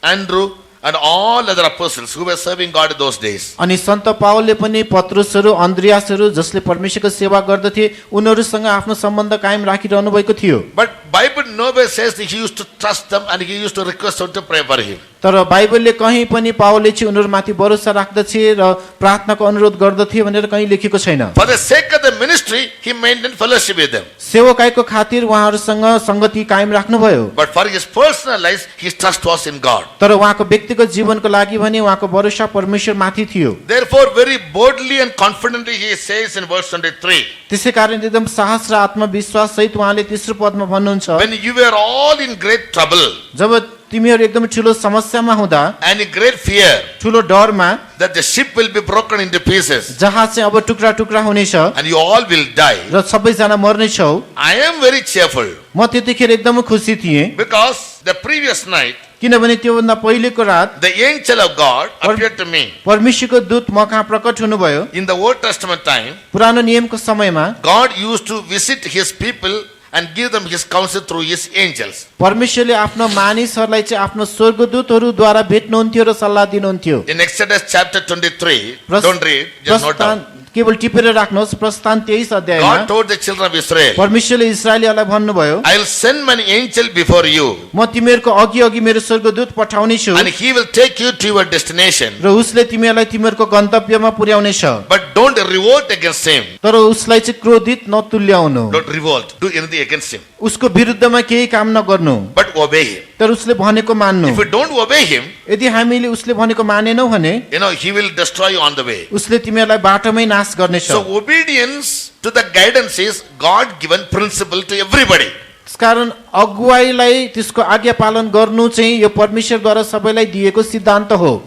Andrew, and all other apostles who were serving God in those days. अनि सन्त पावलले पनि पत्रुसहरू, अन्द्रियासहरू जसले परमेश्वरको सेवा गर्दथे उनीहरुसँग आफ्नो सम्बन्ध कायम राखिरहनु भएको थियो। But Bible nowhere says that he used to trust them and he used to request them to pray for him. तर बाइबलले कहीं पनि पावलले चाहिँ उनीहरुमाथि भरोसा राख्दथे र प्रार्थनाको अनुरोध गर्दथे भनेर कहीं लेखेको छैन। For the sake of the ministry, he maintained fellowship with them. सेवकाईको खातिर उहाँहरुसँग संगति कायम राख्नुभयो। But for his personal life, his trust was in God. तर उहाँको व्यक्तिगत जीवनको लागि भने उहाँको भरोसा परमेश्वरमाथि थियो। Therefore, very boldly and confidently he says in verse 23, त्यसैकारण एकदम साहस र आत्मविश्वास सहित उहाँले तेस्रो पदमा भन्नुहुन्छ, when you were all in great trouble जब तिमीहरु एकदम ठूलो समस्यामा हुँदा and in great fear ठूलो डरमा that the ship will be broken into pieces जहाज चाहिँ अब टुक्रा टुक्रा हुनेछ and you all will die, र सबैजना मर्नेछौ, I am very cheerful, म त्यतिखेर एकदम खुसी थिएँ because the previous night किनभने त्योभन्दा पहिलेको रात the angel of God appeared to me. परमेश्वरको दूत म कहाँ प्रकट हुनुभयो। In the Old Testament time, पुरानो नियमको समयमा God used to visit his people and give them his counsel through his angels. परमेश्वरले आफ्नो मानिसहरूलाई चाहिँ आफ्नो स्वर्गदूतहरूद्वारा भेट्नुहुन्थ्यो र सल्लाह दिनुहुन्थ्यो। In Exodus chapter 23, don't read, just note down. केवल टिपेर राख्नुहोस्, प्रस्थान 23 अध्यायमा God told the children of Israel, परमेश्वरले इस्राएलीहरूलाई भन्नुभयो, I will send my angel before you म तिमीहरूको अघि अघि मेरो स्वर्गदूत पठाउने छु and he will take you to your destination. र उसले तिमीहरूलाई तिमीहरूको गन्तव्यमा पुर्याउनेछ। But don't revolt against him. तर उसलाई चाहिँ क्रोधित नतुल्याउनु, Don't revolt. Do anything against him. उसको विरुद्धमा केही काम नगर्नु, But obey him. तर उसले भनेको मान्नु। If you don't obey him, यदि हामीले उसले भनेको मानेनौ भने he will destroy you on the way. उसले तिमीहरूलाई बाटोमै नाश गर्नेछ। So obedience to the guidance is God given principle to everybody. त्यसकारण अगुवाईलाई त्यसको आज्ञा पालन गर्नु चाहिँ यो परमेश्वरद्वारा सबैलाई दिएको सिद्धान्त हो।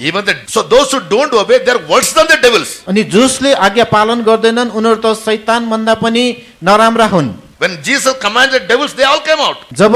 So those who don't obey, they are worse than the devils. अनि जसले आज्ञा पालन गर्दैनन् उनीहरू त शैतान भन्दा पनि नराम्रा हुन्। When Jesus commanded devils, they all came out. जब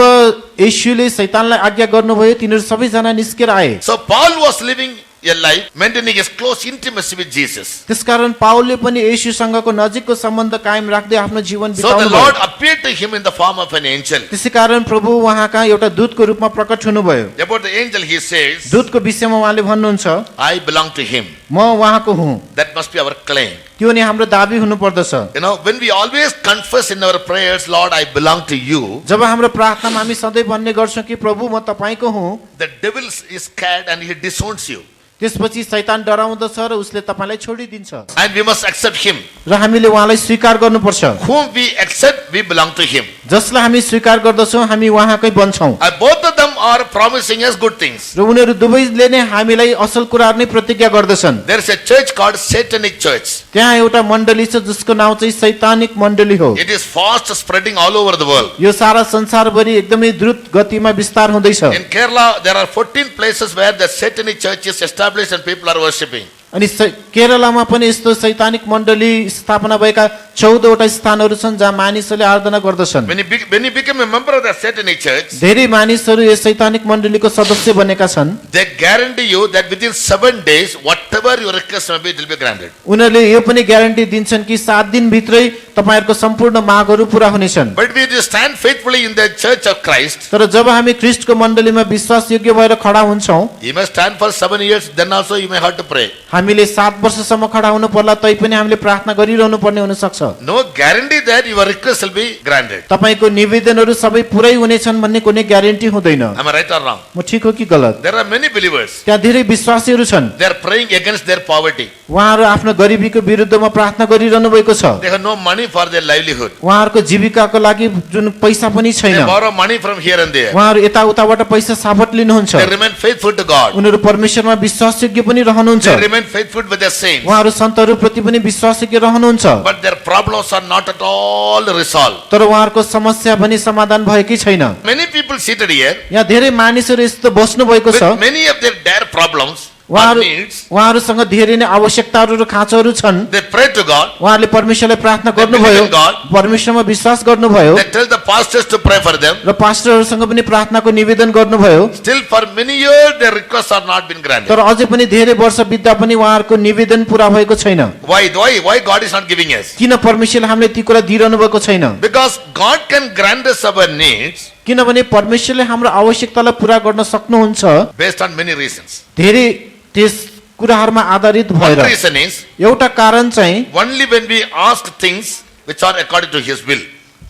येशूले शैतानलाई आज्ञा गर्नुभयो तिनीहरू सबैजना निस्केर आए। So Paul was living a life maintaining his close intimacy with Jesus. त्यसकारण पावलले पनि येशूसँगको नजिकको सम्बन्ध कायम राख्दै आफ्नो जीवन So the बिताउनु Lord भयो। appeared to him in the form of an angel. त्यसैकारण प्रभु उहाँका एउटा दूतको रूपमा प्रकट हुनुभयो। About the angel he says, दूतको विषयमा उहाँले भन्नुहुन्छ, I belong to him. म उहाँको हुँ। That must be our claim. त्यो नै हाम्रो दाबी हुनुपर्दछ। You know, when we always confess in our prayers, Lord, I belong to you, जब हाम्रो प्रार्थनामा हामी सधैँ भन्ने गर्छौँ कि प्रभु म तपाईँको हुँ, the devil is scared and he disowns you. त्यसपछि शैतान डराउँदछ र उसले तपाईँलाई छोडिदिन्छ And we must accept him. र हामीले उहाँलाई स्वीकार गर्नुपर्छ। Whom we accept, we belong to him. जसलाई हामी स्वीकार गर्दछौँ हामी उहाँकै बन्छौँ And both of them are promising us good things. र उनीहरू दुवैले नै हामीलाई असल कुराहरू नै प्रतिज्ञा गर्दछन्। There is a church called Satanic Church. त्यहाँ एउटा मण्डली छ जसको नाउँ चाहिँ सैतानिक मण्डली हो। It is fast spreading all over the world. यो सारा संसारभरि एकदमै द्रुत गतिमा विस्तार हुँदैछ। In Kerala, there are 14 places where the Satanic Church is established and people are worshipping. अनि केरलामा पनि यस्तो सैतानिक मण्डली स्थापना भएका 14वटा स्थानहरू छन् जहाँ मानिसहरूले आराधना गर्दछन्। When you become a member of the Satanic Church, धेरै मानिसहरू यस सैतानिक मण्डलीको सदस्य बनेका छन्। they guarantee you that within 7 days, whatever your request may be, it will be granted. उनीहरूले यो पनि ग्यारेन्टी दिन्छन् कि 7 दिनभित्रै तपाईहरुको सम्पूर्ण मागहरू पूरा हुनेछन्। But if you stand faithfully in the Church of Christ, तर जब हामी ख्रीष्टको मण्डलीमा विश्वासयोग्य भएर खडा हुन्छौँ, you must stand for 7 years, then also you may have to pray. हामीले 7 वर्षसम्म खडा हुनु पर्ला तै पनि हामीले प्रार्थना गरिरहनु पर्ने हुन सक्छ। No guarantee that your request will be granted. तपाईको निवेदनहरू सबै पुरै हुनेछन् भन्ने कुनै ग्यारेन्टी हुँदैन। Am I right or wrong? म ठीक हो कि गलत? There are many believers. त्यहाँ धेरै विश्वासीहरू छन्। They are praying against their poverty. उहाँहरू आफ्नो गरिबीको विरुद्धमा प्रार्थना गरिरहनु भएको छ। They have no money for their livelihood. उहाँहरूको जीविकाको लागि जुन पैसा पनि They छैन, borrow money from here and there. उहाँहरू यताउताबाट पैसा साबट लिनुहुन्छ। They remain faithful to God. उनीहरू परमेश्वरमा विश्वासयोग्य पनि रहनुहुन्छ। They remain faithful with their saints. उहाँहरू सन्तहरूप्रति पनि विश्वासयोग्य रहनुहुन्छ। But their problems are not at all resolved. तर उहाँहरूको समस्या पनि समाधान भएकै छैन। Many people seated here यहाँ धेरै मानिसहरू यस्तो बस्नु भएको छ। with many of their dire problems or उहाँहरू needs. उहाँहरूसँग धेरै नै आवश्यकताहरू र खाँचोहरू छन्। They pray to God. उहाँहरूले परमेश्वरलाई प्रार्थना They गर्नुभयो, believe in God. परमेश्वरमा विश्वास गर्नुभयो They tell the pastors to pray for them. र पास्टरहरूसँग पनि प्रार्थनाको निवेदन गर्नुभयो। Still for many years their requests are not been granted. तर अझै पनि धेरै वर्ष बित्दा पनि उहाँहरूको निवेदन पूरा भएको छैन। Why God is not giving us? किन परमेश्वरले हामीलाई ती कुरा दिइरहनु भएको छैन? Because God can grant us our needs किनभने परमेश्वरले हाम्रो आवश्यकतालाई पूरा गर्न सक्नुहुन्छ based on many reasons. धेरै त्यस कुराहरूमा आधारित One भएर। reason is एउटा कारण चाहिँ only when we ask things which are according to His will.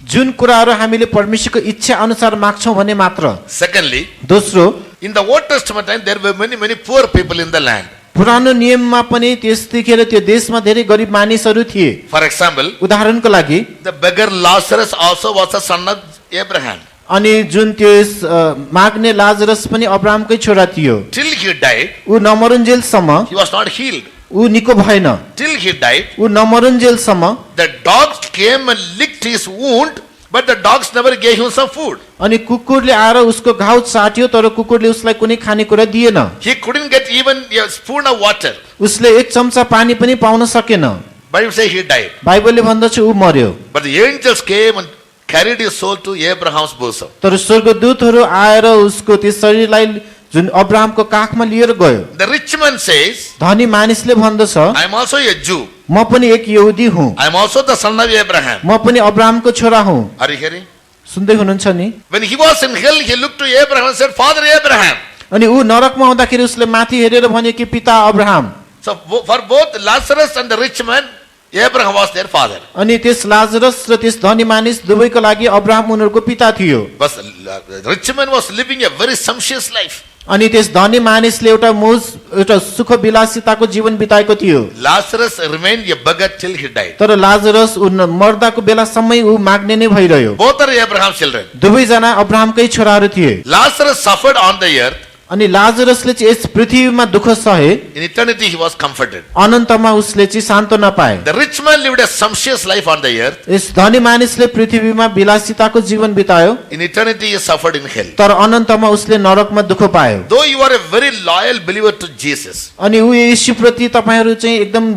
जुन कुराहरू हामीले परमेश्वरको इच्छा अनुसार माग्छौँ भने मात्र। Secondly, दोस्रो, in the Old Testament time there were many poor people in the land. पुरानो नियममा पनि त्यतिखेर त्यो देशमा धेरै गरिब मानिसहरू थिए। For example, उदाहरणको लागि the beggar Lazarus also was a son of Abraham. अनि जुन त्यो माग्ने लाजरस पनि अब्राहमकै छोरा थियो। Till he died, ऊ नमरुन्जेलसम्म he was not healed. ऊ निको भएन। Till he died, ऊ नमरुन्जेलसम्म the dogs came and licked his wound, but the dogs never gave him some food. अनि कुकुरले आएर उसको घाउ चाट्यो तर कुकुरले उसलाई कुनै खानेकुरा दिएन। He couldn't get even a spoon of water. उसले एक चम्चा पानी पनि पाउन सकेन। Bible says he died. बाइबलले भन्दछ ऊ मर्यो। But the angels came and carried his soul to Abraham's bosom. तर स्वर्गदूतहरू आएर उसको त्यो शरीरलाई जुन अब्राहमको काखमा लिएर गयो। The rich man says, धनी मानिसले भन्दछ, I am also a Jew. म पनि एक यहुदी हुँ, I am also the son of Abraham. म पनि अब्राहमको छोरा हुँ। Are you hearing? सुन्दै हुनुहुन्छ नि? When he was in hell, he looked to Abraham and said, Father Abraham. अनि ऊ नरकमा हुँदाखेरि उसले माथि हेरेर भन्यो कि पिता Abraham. So for both Lazarus and the rich man, Abraham was their father. अनि त्यस लाजरस र त्यस धनी मानिस दुवैको लागि अब्राहम उनीहरूको पिता थियो। But the rich man was living a very sumptuous life. अनि त्यस धनी मानिसले एउटा एउटा सुख विलासिताको जीवन बिताएको थियो। Lazarus remained a beggar till he died. तर लाजरस ऊ मर्दाको बेलासम्मै ऊ माग्ने नै भइरह्यो। Both are Abraham's children. दुवैजना अब्राहमकै छोराहरू थिए। Lazarus suffered on the earth. अनि लाजरसले चाहिँ यस पृथ्वीमा दुःख सहे, In eternity he was comforted. अनन्तमा उसले चाहिँ सान्त्वना पाए। The rich man lived a sumptuous life on the earth. यस धनी मानिसले पृथ्वीमा विलासिताको जीवन बितायो, In eternity he suffered in hell. तर अनन्तमा उसले नरकमा दुःख पायो। Though you are a very loyal believer to Jesus, अनि ऊ येशूप्रति तपाईँहरू चाहिँ एकदम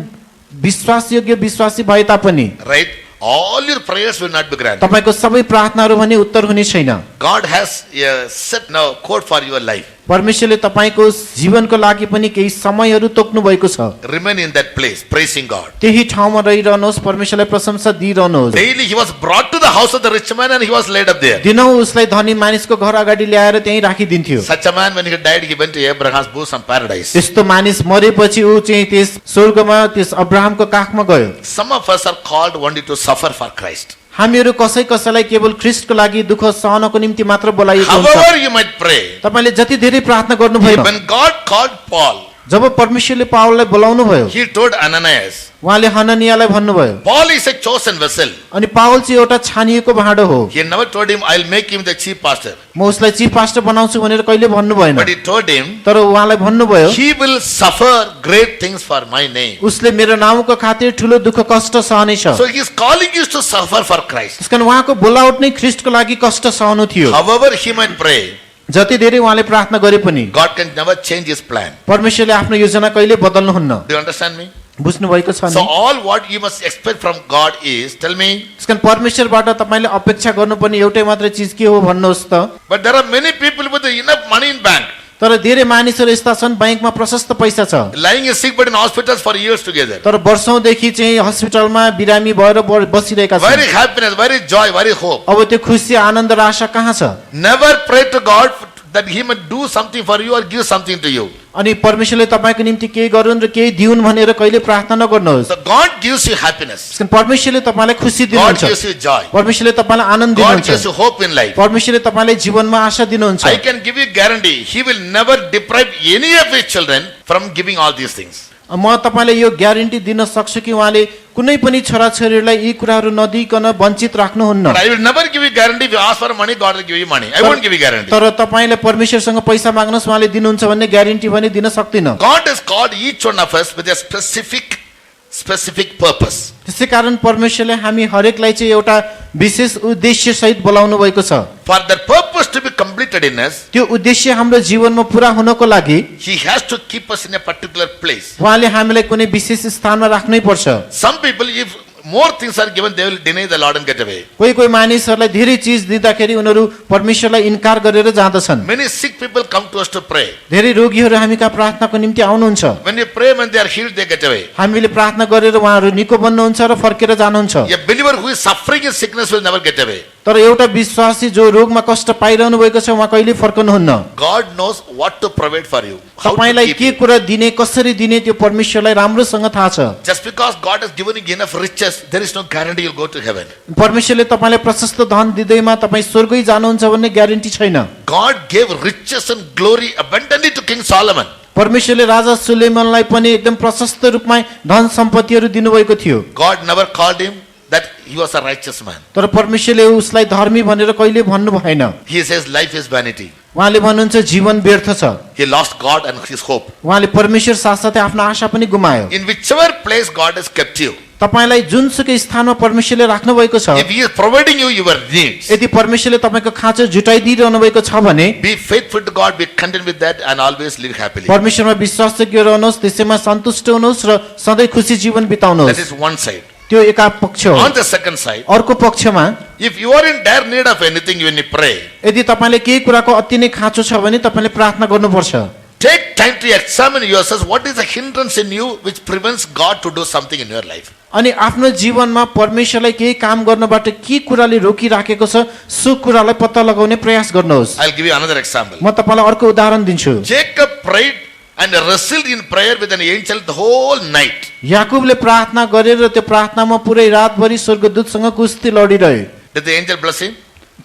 विश्वासयोग्य विश्वासी भए तापनि right? All your prayers will not be granted. तपाईँको सबै प्रार्थनाहरू भने उत्तर हुने छैन। God has a set now code for your life. परमेश्वरले तपाईको जीवनको लागि पनि केही समयहरू तोक्नु भएको छ। Remain in that place, praising God. त्यही ठाउँमा रहिरहनुहोस्, परमेश्वरलाई प्रशंसा दिइरहनुहोस्। Daily he was brought to the house of the rich man and he was laid up there. दिनौँ उसलाई धनी मानिसको घर अगाडि ल्याएर त्यहीँ राखिदिन्थ्यो। Such a man, when he died, he went to Abraham's bosom, paradise. त्यस्तो मानिस मरेपछि ऊ चाहिँ त्यस स्वर्गमा त्यस अब्राहमको काखमा गयो। Some of us are called only to suffer for Christ. हामीहरू कसैलाई केवल ख्रीष्टको लागि दुःख सहनको निम्ति मात्र बोलाइएको हुन्छ। However you might pray, तपाईले जति धेरै प्रार्थना गर्नुभयो, when God called Paul, जब परमेश्वरले पावललाई बोलाउनु भयो, he told Ananias, उहाँले हननियालाई भन्नुभयो, Paul is a chosen vessel. अनि पावल चाहिँ एउटा छानिएको भाँडो हो। He never told him, I'll make him the chief pastor. म उसलाई चिफ पास्टर बनाउँछु भनेर कहिले भन्नु भएन। But he told him, तर उहाँलाई भन्नुभयो, he will suffer great things for my name. उसले मेरो नामको खातिर ठुलो दुःख कष्ट सहनेछ। So his calling is to suffer for Christ. त्यसकारण उहाँको बोलावट नै ख्रीष्टको लागि कष्ट सहनु थियो। However he might pray, जति धेरै उहाँले प्रार्थना गरे पनि God can never change his plan. परमेश्वरले आफ्नो योजना कहिले बदल्नुहुन्न। Do you understand me? बुझ्नु भएको छ So नि? all what you must expect from God is, tell me, त्यसकारण परमेश्वरबाट तपाईले अपेक्षा गर्नुपर्ने एउटै मात्र चीज के हो भन्नुहोस् त? but there are many people with enough money in bank, तर धेरै मानिसहरू यस्ता छन् बैंकमा प्रशस्त पैसा छ, lying sick but in hospitals for years together. तर वर्षौंदेखि चाहिँ हस्पिटलमा बिरामी भएर बसिरहेका छन्। Very happiness, very joy, very hope. अब त्यो खुसी आनन्द र आशा कहाँ छ? Never pray to God that he might do something for you or give something to you. अनि परमेश्वरले तपाईको निम्ति केही गरून् र केही दिउन् भनेर कहिले प्रार्थना नगर्नुहोस्। So God gives you happiness. त्यसकारण परमेश्वरले तपाईलाई खुसी God दिनुहुन्छ, gives you joy. परमेश्वरले तपाईलाई आनन्द God gives दिनुहुन्छ, you hope in life. परमेश्वरले तपाईलाई जीवनमा आशा दिनुहुन्छ। I can give you guarantee, he will never deprive any of his children from giving all these things. म तपाईलाई यो ग्यारेन्टी दिन सक्छु कि उहाँले कुनै पनि छोराछोरीलाई यी कुराहरू नदिइकन वञ्चित राख्नुहुन्न। But I will never give you guarantee if you ask for money, God will give you money. I won't give you guarantee. तर तपाईलाई परमेश्वरसँग पैसा माग्नुहोस् उहाँले दिनुहुन्छ भन्ने ग्यारेन्टी पनि दिन सक्दिन। God has called each one of us with a specific purpose. त्यसै कारण परमेश्वरले हामी हरेकलाई चाहिँ एउटा विशेष उद्देश्य सहित बोलाउनु भएको छ। For that purpose to be completed in us, त्यो उद्देश्य हाम्रो जीवनमा पूरा हुनको लागि he has to keep us in a particular place. उहाँले हामीलाई कुनै विशेष स्थानमा राख्नै पर्छ। Some people, if more things are given, they will deny the Lord and get away. कोही कोही मानिसहरूलाई धेरै चीज दिँदाखेरि उनीहरू परमेश्वरलाई इन्कार गरेर जाँदछन्। Many sick people come to us to pray. धेरै रोगीहरू हामी कहाँ प्रार्थनाको निम्ति आउनुहुन्छ। When you pray, when they are healed, they get away. हामीले प्रार्थना गरेर उहाँहरू निको बन्नुहुन्छ र फर्केर जानुहुन्छ। A believer who is suffering in sickness will never get away. तर एउटा विश्वासी जो रोगमा कष्ट पाइरहनु भएको छ उहाँ कहिले फर्कनुहुन्न। God knows what to provide for you. How to तपाईलाई keep के you. कुरा दिने कसरी दिने त्यो परमेश्वरलाई राम्रोसँग थाहा छ। Just because God has given you enough riches, there is no guarantee you'll go to heaven. परमेश्वरले तपाईलाई प्रशस्त धन दिँदैमा तपाईँ स्वर्गै जानुहुन्छ भन्ने ग्यारेन्टी छैन। God gave riches and glory abundantly to King Solomon. परमेश्वरले राजा सुलेमनलाई पनि एकदम प्रशस्त रूपमा धन सम्पत्तिहरू दिनुभएको थियो। God never called him that he was a righteous man. तर परमेश्वरले उसलाई धर्मी भनेर कहिले भन्नु भएन। He says life is vanity. उहाँले भन्नुहुन्छ जीवन व्यर्थ छ। He lost God and his hope. उहाँले परमेश्वर साथसाथै आफ्नो आशा पनि गुमायो। In whichever place God has kept you, तपाईलाई जुनसुकै स्थानमा परमेश्वरले राख्नु भएको छ, if he is providing you your needs, यदि परमेश्वरले तपाईको खाँचो जुटाइदिइरहनु भएको छ भने be faithful to God, be content with that and always live happily. परमेश्वरमा विश्वासयोग्य रहनुहोस्, त्यसैमा सन्तुष्ट हुनुहोस् र सधैँ खुसी जीवन That बिताउनुहोस्। is one side. त्यो एका पक्ष हो। On the second side, अर्को पक्षमा if you are in dire need of anything, when you pray, यदि तपाईले केही कुराको अति नै खाँचो छ भने तपाईले प्रार्थना गर्नुपर्छ। take time to examine yourselves. What is the hindrance in you which prevents God to do something in your life? अनि आफ्नो जीवनमा परमेश्वरलाई केही काम गर्नबाट के कुराले रोकिराखेको छ सो कुरालाई पत्ता लगाउने प्रयास गर्नुहोस्। I'll give you another example. म तपाईलाई अर्को उदाहरण दिन्छु। Jacob prayed and wrestled in prayer with an angel the whole night. याकुबले प्रार्थना गरेर त्यो प्रार्थनामा पुरै रातभरि स्वर्गदूतसँग कुस्ती लडिरहे। Did the angel bless him?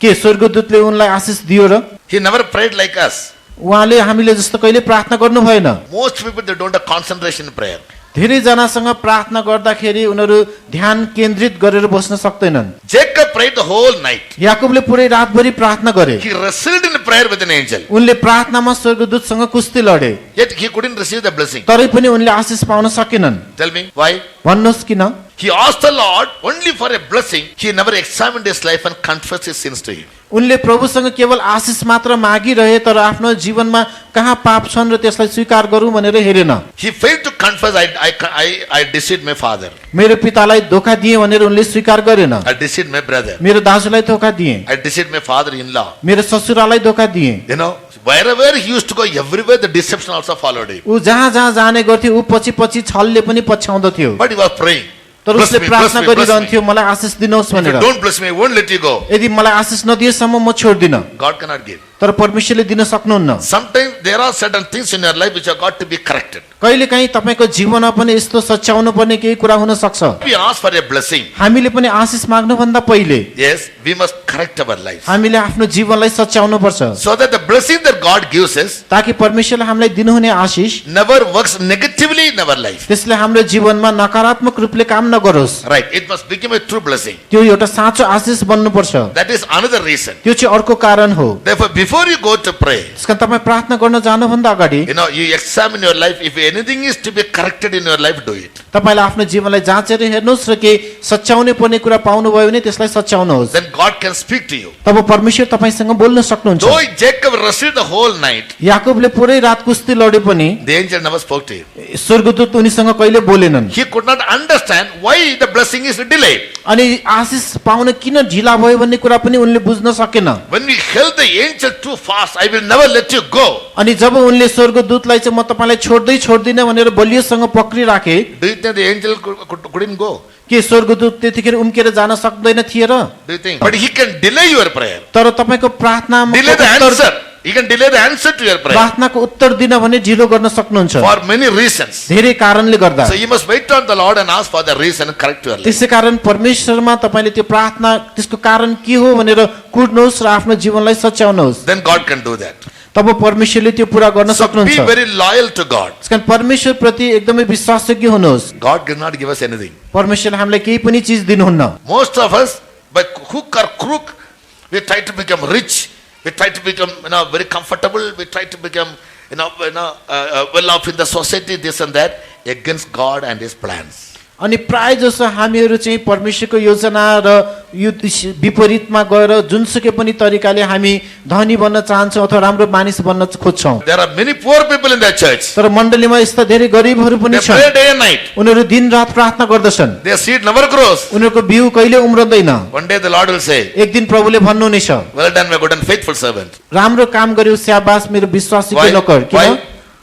के स्वर्गदूतले उनलाई आशिष दियो र? He never prayed like us. उहाँले हामीले जस्तो कहिले प्रार्थना गर्नु भएन। Most people, they don't have concentration in prayer. धेरै जनासँग प्रार्थना गर्दाखेरि उनीहरू ध्यान केन्द्रित गरेर बस्न सक्दैनन्। Jacob prayed the whole night. याकुबले पुरै रातभरि प्रार्थना गरे। He wrestled in prayer with an angel. उनले प्रार्थनामा स्वर्गदूतसँग कुस्ती लडे, Yet he couldn't receive the blessing. तरै पनि उनले आशिष पाउन सकेनन्। Tell me why? भन्नुहोस् किन? He asked the Lord only for a blessing. He never examined his life and confessed his sins to him. उनले प्रभुसँग केवल आशिष मात्र मागिरहे तर आफ्नो जीवनमा कहाँ पाप छन् र त्यसलाई स्वीकार गरौँ भनेर हेरेन। He failed to confess, I deceived my father. मेरो पितालाई धोका दिए भनेर उनले स्वीकार गरेन। I deceived my brother. मेरो दाजुलाई धोका दिए, I deceived my father-in-law. मेरो ससुरालाई धोका दिए। You know, Wherever he used to go, everywhere the deception also followed him. ऊ जहाँ जहाँ जाने गर्थ्यो ऊ पछि पछि छलले पनि पछ्याउँदथ्यो But he was praying. तर Bless उसले me, bless प्रार्थना me, bless me. गरिरहन्थ्यो मलाई आशिष दिनुहोस् If you भनेर don't bless me, I won't let you go. यदि मलाई आशिष नदिएसम्म म छोड्दिन God cannot give. तर परमेश्वरले दिन सक्नुहुन्न Sometimes there are certain things in your life which have got to be corrected. कहिलेकाहीँ तपाईँको जीवनमा पनि यस्तो सच्याउनु पर्ने केही कुरा हुन सक्छ We ask for a blessing. हामीले पनि आशिष माग्नुभन्दा पहिले Yes, we must correct our lives. हामीले आफ्नो जीवनलाई सच्याउनु पर्छ So that the blessing that God gives us ताकि परमेश्वरले हामीलाई दिनुहुने आशिष never works negatively in our life. त्यसले हाम्रो जीवनमा नकारात्मक रूपले काम नगरोस् Right. It must become a true blessing. त्यो एउटा साँचो आशिष बन्नुपर्छ That is another reason. त्यो चाहिँ अर्को कारण हो Therefore, before you go to pray, त्यसकारण तपाईँ प्रार्थना गर्न जानुभन्दा अगाडि you examine your life. If anything is to be corrected in your life, do it. तपाईँले आफ्नो जीवनलाई जाँचेर हेर्नुहोस् र केही सच्याउने पर्ने कुरा पाउनुभयो भने त्यसलाई सच्याउनुहोस् Then God can speak to you. तब परमेश्वर तपाईँसँग बोल्न सक्नुहुन्छ Though Jacob wrestled the whole night, याकुबले पुरै रात कुस्ती लडे पनि the angel never spoke to him. स्वर्गदूत उनीसँग कहिले बोलेनन् He could not understand why the blessing is delayed. अनि आशिष पाउन किन ढिला भयो भन्ने कुरा पनि उनले बुझ्न सकेन When we held the angel too fast, I will never let you go. अनि जब उनले स्वर्गदूतलाई चाहिँ म तपाईँलाई छोड्दिनँ भनेर बलियोसँग पक्रिराखे Do you think the angel couldn't go? के स्वर्गदूत त्यतिखेर उम्केर जान सक्दैन थिए र Do you think? But he can delay your prayer. तर तपाईँको प्रार्थनामा Delay the answer. He can delay the answer to your prayer प्रार्थनाको उत्तर दिन भने ढिलो गर्न सक्नुहुन्छ for many reasons. धेरै कारणले गर्दा So you must wait on the Lord and ask for the reason and correct your life. त्यसै कारण परमेश्वरमा तपाईँले त्यो प्रार्थना त्यसको कारण के हो भनेर कुर्नुहोस् र आफ्नो जीवनलाई सच्याउनुहोस् Then God can do that. तब परमेश्वरले त्यो पूरा गर्न So be सक्नुहुन्छ very loyal to God. त्यसकारण परमेश्वर प्रति एकदमै विश्वासयोग्य हुनुहोस् God did not give us anything. परमेश्वरले हामीलाई केही पनि चिज दिनुहुन्न Most of us, by hook or crook, we try to become rich. We try to become, very comfortable. We try to become, well off in the society, this and that, against God and His plans. अनि प्राय जसो हामीहरू चाहिँ परमेश्वरको योजना र यो विपरीतमा गएर जुनसुकै पनि तरिकाले हामी धनी बन्न चाहन्छौँ अथवा राम्रो मानिस बन्न खोज्छौँ There are many poor people in that church. तर मण्डलीमा यस्ता धेरै गरिबहरू पनि They pray छन् day and night. उनीहरू दिन रात प्रार्थना गर्दछन् Their seed never grows. उनीहरूको बिउ कहिले उम्रदैन One day the Lord will say, एक दिन प्रभुले भन्नुहुनेछ well done, my good and faithful servant. राम्रो काम गर्यौ स्याबास मेरो विश्वासी नोकर किन Why?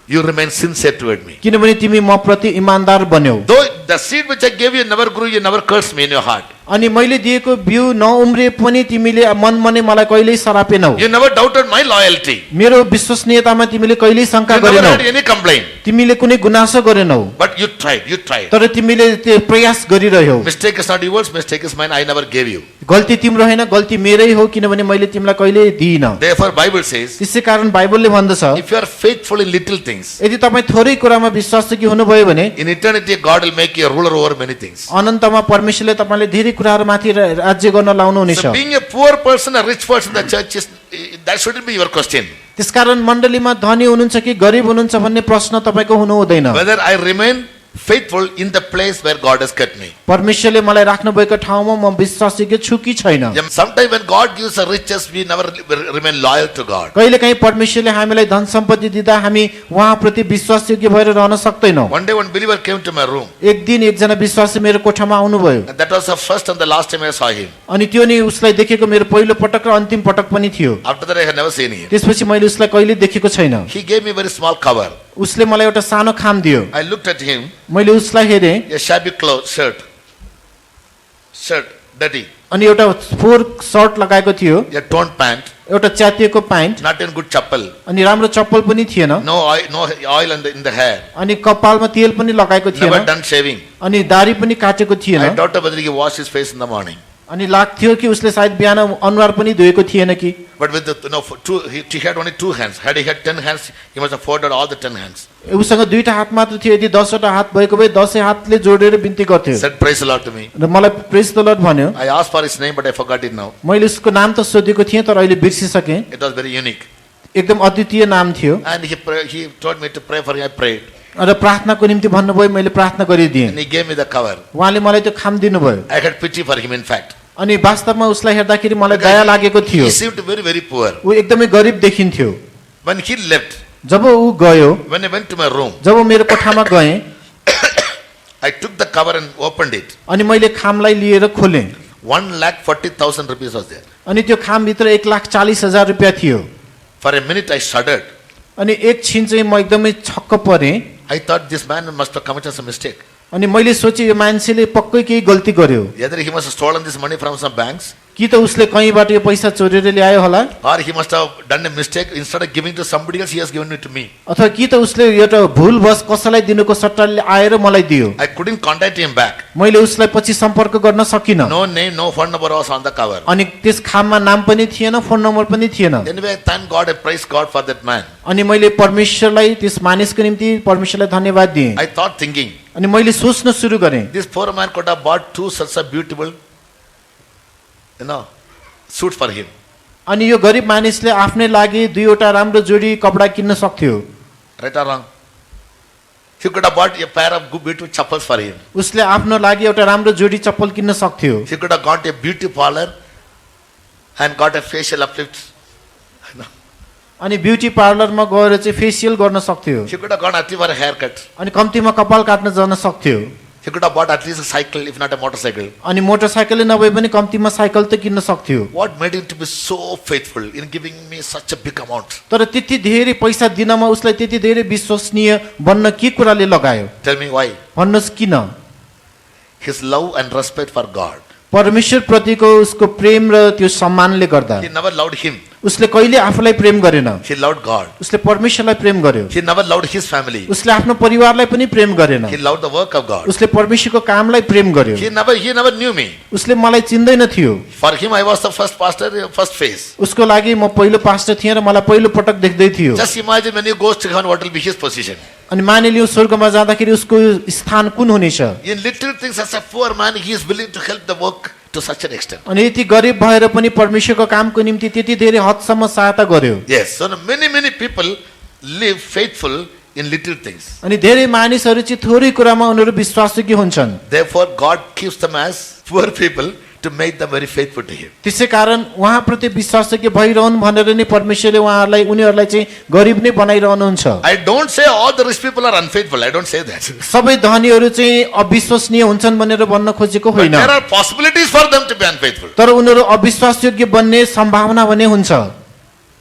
You remain sincere toward me. किनभने तिमी म प्रति इमानदार बन्यौ Though the seed which I gave you never grew, you never cursed me in your heart. अनि मैले दिएको बिउ नउम्रे पनि तिमीले मनमा नै मलाई कहिल्यै सरापेनौ You never doubted my loyalty. मेरो विश्वसनीयतामा तिमीले कहिल्यै शङ्का You never गरेनौ had any complaint. तिमीले कुनै गुनासो गरेनौ But you tried. तर तिमीले त्यो प्रयास गरिरह्यौ Mistake is not yours, mistake is mine. I never gave you. गल्ती तिम्रो हैन गल्ती मेरै हो किनभने मैले तिमीलाई कहिल्यै दिइन Therefore, Bible says, त्यसै कारण बाइबलले भन्दछ if you are faithful in little things, यदि तपाईँ थोरै कुरामा विश्वासयोग्य हुनुभयो भने in eternity God will make you a ruler over many things. अनन्तमा परमेश्वरले तपाईँले धेरै कुराहरूमाथि राज्य गर्न लाउनुहुनेछ So being a poor person, a rich person in the church, that shouldn't be your question. त्यसकारण मण्डलीमा धनी हुनुहुन्छ कि गरिब हुनुहुन्छ भन्ने प्रश्न तपाईँको हुनु हुँदैन Whether I remain faithful in the place where God has kept me. परमेश्वरले मलाई राख्नु भएको ठाउँमा म विश्वासयोग्य छु कि छैन Sometimes when God gives us riches, we never remain loyal to God. कहिलेकाहीँ परमेश्वरले हामीलाई धन सम्पत्ति दिँदा हामी उहाँप्रति विश्वासयोग्य भएर रहन सक्दैनौँ One day one believer came to my room. एक दिन एकजना विश्वासी मेरो कोठामा आउनुभयो And that was the first and the last time I saw him. अनि त्यो नि उसलाई देखेको मेरो पहिलो पटक र अन्तिम पटक पनि थियो After that I had never seen him. त्यसपछि मैले उसलाई कहिले देखेको छैन He gave me a very small cover. उसले मलाई एउटा सानो खाम दियो I looked at him, मैले उसलाई हेरेँ a shabby clothes, shirt, dirty, अनि एउटा फोर सर्ट लगाएको थियो a torn pant, एउटा च्यातिएको pant not in good chappal, अनि राम्रो चप्पल पनि थिएन no oil in the hair, अनि कपालमा तेल पनि लगाएको never थिएन done shaving. अनि दाढी पनि काटेको I थिएन doubted whether he washed his face in the morning. अनि लाग्थ्यो कि उसले सायद बिहान अनुहार पनि धोएको थिएन कि But with he had only 2 hands. Had he had 10 hands, he must have folded all the 10 hands. उसँग दुईटा हात मात्र थियो यदि 10वटा हात भएको भए 10 हातले जोडेर बिन्ती गर्थ्यो Said, praise the Lord to me. र मलाई प्रेज द लर्ड भन्यो I asked for his name, but I forgot it now. मैले उसको नाम त सोधेको थिएँ तर अहिले बिर्सिसकेँ It was very unique. एकदम अद्वितीय नाम थियो And he told me to pray for him. I prayed. र प्रार्थनाको निम्ति भन्नुभयो मैले प्रार्थना गरिदिएँ And he gave me the cover. उहाँले मलाई त्यो खाम दिनुभयो I had pity for him, in fact. अनि वास्तवमा उसलाई हेर्दाखेरि मलाई दया लागेको थियो He seemed very, very poor. ऊ एकदमै गरिब देखिन्थ्यो When he left, जब ऊ गयो when I went to my room, जब मेरो कोठामा गएँ I took the cover and opened it. अनि मैले खामलाई लिएर खोलेँ 1,40,000 rupees was there. अनि त्यो खामभित्र 1,40,000 रुपियाँ थियो For a minute I shuddered. अनि एकछिन चाहिँ म एकदमै छक्क परेँ I thought this man must have committed some mistake. अनि मैले सोचेँ यो मान्छेले पक्कै केही गल्ती गर्यो Either he must have stolen this money from some banks, कि त उसले कहीँबाट यो पैसा चोरेर ल्यायो होला or he must have done a mistake. Instead of giving to somebody else, he has given it to me. अथवा कि त उसले एउटा भुलवश कसैलाई दिनुको सट्टाले आएर मलाई दियो I couldn't contact him back. मैले उसलाई पछि सम्पर्क गर्न सकिनँ No name, no phone number was on the cover. अनि त्यस खाममा नाम पनि थिएन फोन नम्बर पनि थिएन Anyway, thank God, I praise God for that man. अनि मैले परमेश्वरलाई त्यस मानिसको निम्ति परमेश्वरलाई धन्यवाद दिएँ I thought thinking, अनि मैले सोच्न सुरु गरेँ this poor man could have bought two such a beautiful, suit for him. अनि यो गरिब मानिसले आफ्नै लागि दुईवटा राम्रो जोडी कपडा किन्न सक्थ्यो Right or wrong? He could have bought a pair of good beautiful chappals for him. उसले आफ्नो लागि एउटा राम्रो जोडी चप्पल किन्न सक्थ्यो He could have gone to a beauty parlor and got a facial uplift. अनि ब्युटी पार्लरमा गएर चाहिँ फेसियल गर्न सक्थ्यो He could have gone at least for a haircut. अनि कम्तीमा कपाल काट्न जान सक्थ्यो He could have bought at least a cycle, if not a motorcycle. अनि मोटरसाइकलले नभए पनि कम्तीमा साइकल त किन्न सक्थ्यो What made him to be so faithful in giving me such a big amount? तर त्यति धेरै पैसा दिनमा उसलाई त्यति धेरै विश्वसनीय बन्न के कुराले लगायो Tell me why? भन्नुहोस् किन His love and respect for God. परमेश्वर प्रतिको उसको प्रेम र त्यो सम्मानले गर्दा He never loved him. उसले कहिले आफूलाई प्रेम गरेन He loved God. उसले परमेश्वरलाई प्रेम गर्यो He never loved his family. उसले आफ्नो परिवारलाई पनि प्रेम गरेन He loved the work of God. उसले परमेश्वरको कामलाई प्रेम गर्यो He never knew me. उसले मलाई चिन्दैन थियो For him, I was the first pastor, first phase. उसको लागि म पहिलो पास्टर थिएँ र मलाई पहिलो पटक देख्दै थियो Just imagine when he goes to heaven, what will be his position? अनि मानिलियो स्वर्गमा जाँदाखेरि उसको स्थान कुन हुनेछ In little things, as a poor man, he is willing to help the work to such an extent. अनि यति गरिब भएर पनि परमेश्वरको कामको निम्ति त्यति धेरै हदसम्म सहायता गर्यो Yes, so many people live faithful in little things. अनि धेरै मानिसहरू चाहिँ थोरै कुरामा उनीहरू विश्वासयोग्य हुन्छन् Therefore, God keeps them as poor people to make them very faithful to Him. त्यसै कारण उहाँप्रति विश्वासयोग्य भइरहनु भनेर नै परमेश्वरले उनीहरूलाई चाहिँ गरिब नै बनाइरहनुहुन्छ I don't say all the rich people are unfaithful. I don't say that. सबै धनीहरू चाहिँ अविश्वसनीय हुन्छन् भनेर भन्न खोजेको But होइन there are possibilities for them to be unfaithful. तर उनीहरू अविश्वासयोग्य बन्ने सम्भावना भने हुन्छ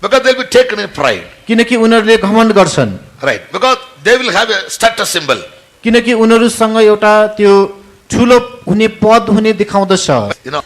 Because they'll be taken in pride. किनकि उनीहरूले घमण्ड गर्छन् Right. Because they will have a status symbol. किनकि उनीहरूसँग एउटा त्यो ठुलो हुने पद हुने देखाउँदछ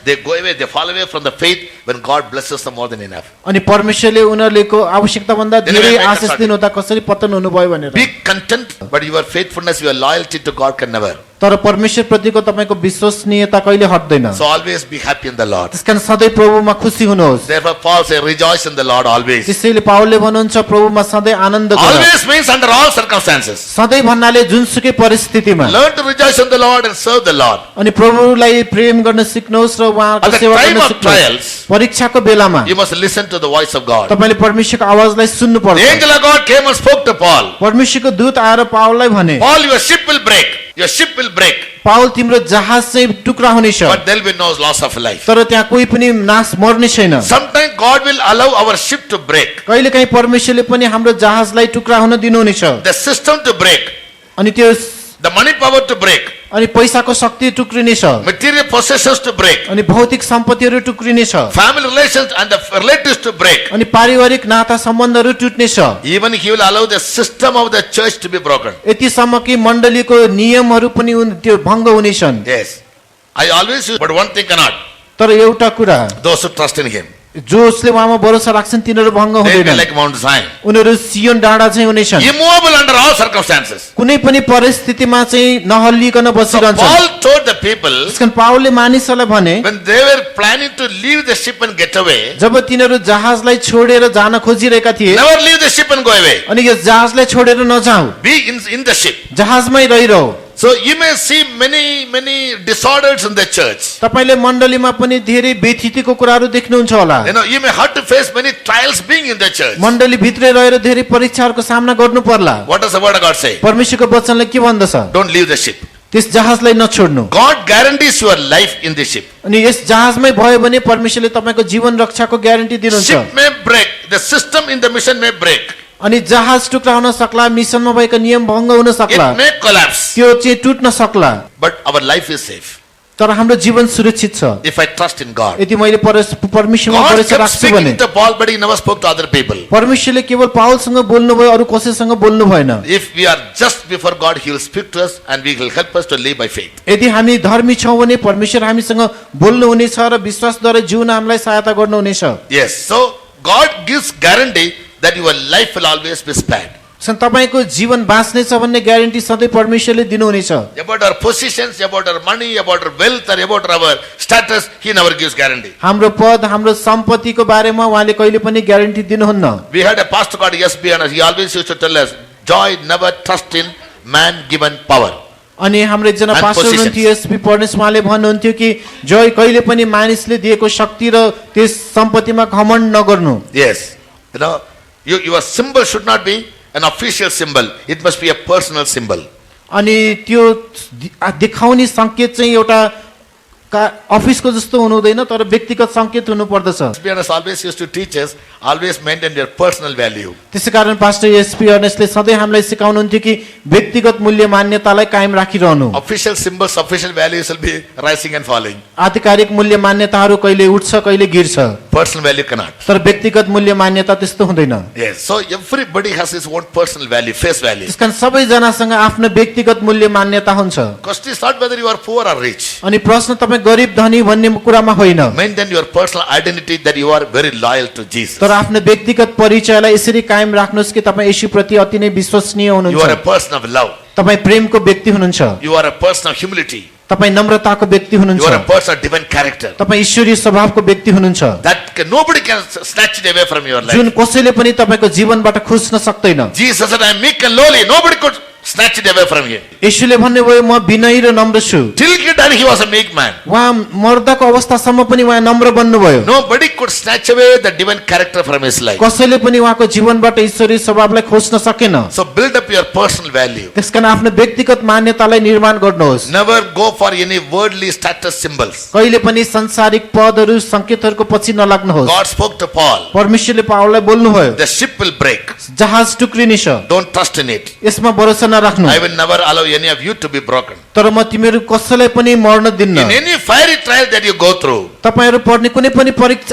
They go away, they fall away from the faith when God blesses them more than enough. अनि परमेश्वरले उनीहरूको आवश्यकता भन्दा धेरै Anyway, आशिष दिनुहुँदा कसरी पतन हुनुभयो भनेर Be content, but your faithfulness, your loyalty to God can never. तर परमेश्वर प्रतिको तपाईँको विश्वसनीयता कहिले हट्दैन So always be happy in the Lord. त्यसकारण सधैँ प्रभुमा खुसी हुनुहोस् Therefore, Paul says, rejoice in the Lord always. त्यसैले पावलले भन्नुहुन्छ प्रभुमा सधैँ आनन्द गर Always means under all circumstances. सधैँ भन्नाले जुनसुकै परिस्थितिमा Learn to rejoice in the Lord and serve the Lord. अनि प्रभुलाई प्रेम गर्न सिक्नुहोस् र उहाँको At the सेवा time गर्न of सिक्नुहोस् trials, परीक्षाको बेलामा you must listen to the voice of God. तपाईँले परमेश्वरको आवाजलाई सुन्नु The पर्छ angel of God came and spoke to Paul. परमेश्वरको दूत आएर पावललाई भने Paul, your ship will break. Your ship will break. पावल तिम्रो जहाज चाहिँ टुक्रा हुनेछ But there will be no loss of life. तर त्यहाँ कोही पनि नाश मर्ने छैन Sometimes God will allow our ship to break. कहिलेकाहीँ परमेश्वरले पनि हाम्रो जहाजलाई टुक्रा हुन दिनुहुनेछ The system to break. अनि त्यो The money power to break. अनि पैसाको शक्ति टुक्रिनेछ Material possessions to break. अनि भौतिक सम्पत्तिहरू टुक्रिनेछ Family relations and the relatives to break. अनि पारिवारिक नाता सम्बन्धहरू टुट्नेछ Even He will allow the system of the church to be broken. यतिसम्म कि मण्डलीको नियमहरू पनि त्यो भङ्ग हुनेछन् Yes. I always use, but one thing cannot. तर एउटा कुरा Those who trust in Him. जसले उहाँमा भरोसा राख्छन् तिनीहरू भङ्ग They will be हुँदैनन् like Mount Zion. उनीहरू सियोन डाँडा चाहिँ हुनेछन् Immovable under all circumstances. कुनै पनि परिस्थितिमा चाहिँ नहल्लिकन So बसिरहन्छन् Paul told the people, त्यसकारण पावलले मानिसहरूलाई भने when they were planning to leave the ship and get away, जब तिनीहरू जहाजलाई छोडेर जान खोजिरहेका थिए never leave the ship and go away. अनि यस जहाजलाई छोडेर नजाऊ Be in the ship. जहाजमै रहिरहौ So you may see many disorders in the church. तपाईले मण्डलीमा पनि धेरै व्यथितिको कुराहरू देख्नुहुन्छ होला You may have to face many trials being in the church. मण्डली भित्रै रहेर धेरै परीक्षाहरूको सामना गर्नु पर्ला What does the word of God say? परमेश्वरको वचनले के भन्दछ Don't leave the ship. त्यस जहाजलाई नछोड्नु God guarantees your life in the ship. अनि यस जहाजमै भयो भने परमेश्वरले तपाईँको जीवन रक्षाको ग्यारेन्टी दिनुहुन्छ Ship may break. The system in the mission may break. अनि जहाज टुक्रा हुन सक्ला मिसनमा भएका नियम भङ्ग हुन सक्ला It may collapse. त्यो चाहिँ टुट्न सक्ला But our life is safe. तर हाम्रो जीवन सुरक्षित छ if I trust in God. यदि मैले परमेश्वरमा God भरोसा kept राख्छु speaking भने to Paul, but he never spoke to other people. परमेश्वरले केवल पावलसँग बोल्नु भयो अरु कसैसँग बोल्नु भएन If we are just before God, he will speak to us and he will help us to live by faith. यदि हामी धर्मी छौं भने परमेश्वर हामीसँग बोल्नु हुनेछ र विश्वासद्वारा जिउन हामीलाई सहायता गर्नुहुनेछ Yes, so God gives guarantee that your life will always be spared. तपाईको जीवन बाँच्ने छ भन्ने ग्यारेन्टी सधैँ परमेश्वरले दिनुहुनेछ About our positions, about our money, about our wealth, or about our status, he never gives guarantee. हाम्रो पद हाम्रो सम्पत्तिको बारेमा उहाँले कहिले पनि ग्यारेन्टी दिनुहुन्न We had a pastor called SB and he always used to tell us, joy never trust in man-given power. अनि हाम्रो एकजना And पास्टर positions. हुनुहुन्थ्यो एसपी पर्नेस उहाँले भन्नुहुन्थ्यो कि जय कहिले पनि मानिसले दिएको शक्ति र त्यस सम्पत्तिमा घमण्ड नगर्नु Yes, your symbol should not be an official symbol. It must be a personal symbol. अनि त्यो देखाउने संकेत चाहिँ एउटा अफिसको जस्तो हुनु हुँदैन तर व्यक्तिगत संकेत हुनु पर्दछ SB always used to teach us, always maintain your personal value. त्यसैकारण पास्टर एसपी अर्नेस्टले सधैँ हामीलाई सिकाउनुहुन्थ्यो कि व्यक्तिगत मूल्य मान्यतालाई कायम राखिरहनु Official symbols, official values will be rising and falling. आधिकारिक मूल्य मान्यताहरू कहिले उठ्छ कहिले गिर्छ Personal value cannot. तर व्यक्तिगत मूल्य मान्यता त्यस्तो हुँदैन Yes, so everybody has his own personal value, face value. त्यसकारण सबैजनासँग आफ्नो व्यक्तिगत मूल्य मान्यता हुन्छ Question is not whether you are poor or rich. अनि प्रश्न तपाईँ गरिब धनी भन्ने कुरामा होइन Maintain your personal identity that you are very loyal to Jesus. तर आफ्नो व्यक्तिगत परिचयलाई यसरी कायम राख्नुहोस् कि तपाईँ येशूप्रति अति नै विश्वसनीय You are a हुनुहुन्छ person of love. तपाईँ प्रेमको व्यक्ति हुनुहुन्छ You are a person of humility. तपाईँ नम्रताको व्यक्ति You are a हुनुहुन्छ person of divine character. तपाईँ ईश्वरीय स्वभावको व्यक्ति हुनुहुन्छ Nobody can snatch it away from your life. जुन कसैले पनि तपाईँको जीवनबाट खोज्न सक्दैन Jesus said, I am meek and lowly. Nobody could snatch it away from him. येशूले भन्नुभयो म विनयी र नम्र छु Till he died, he was a meek man. उहाँ मर्दाको अवस्थासम्म पनि उहाँ नम्र बन्नुभयो Nobody could snatch away the divine character from his life. कसैले पनि उहाँको जीवनबाट ईश्वरीय स्वभावलाई खोज्न सकेन So build up your personal value. त्यसकारण आफ्नो व्यक्तिगत मान्यतालाई निर्माण गर्नुहोस् Never go for any worldly status symbols. कहिले पनि संसारिक पदहरू संकेतहरूको पछि नलाग्नुहोस् God spoke to Paul. परमेश्वरले पावललाई बोल्नुभयो The ship will break. जहाज टुक्रिनेछ Don't trust in it. यसमा भरोसा नराख्नु I will never allow any of you to be broken. तर म तिमीहरू कसैलाई पनि मर्न दिन्न In any fiery trial that you go through, तपाईहरू पर्ने कुनै पनि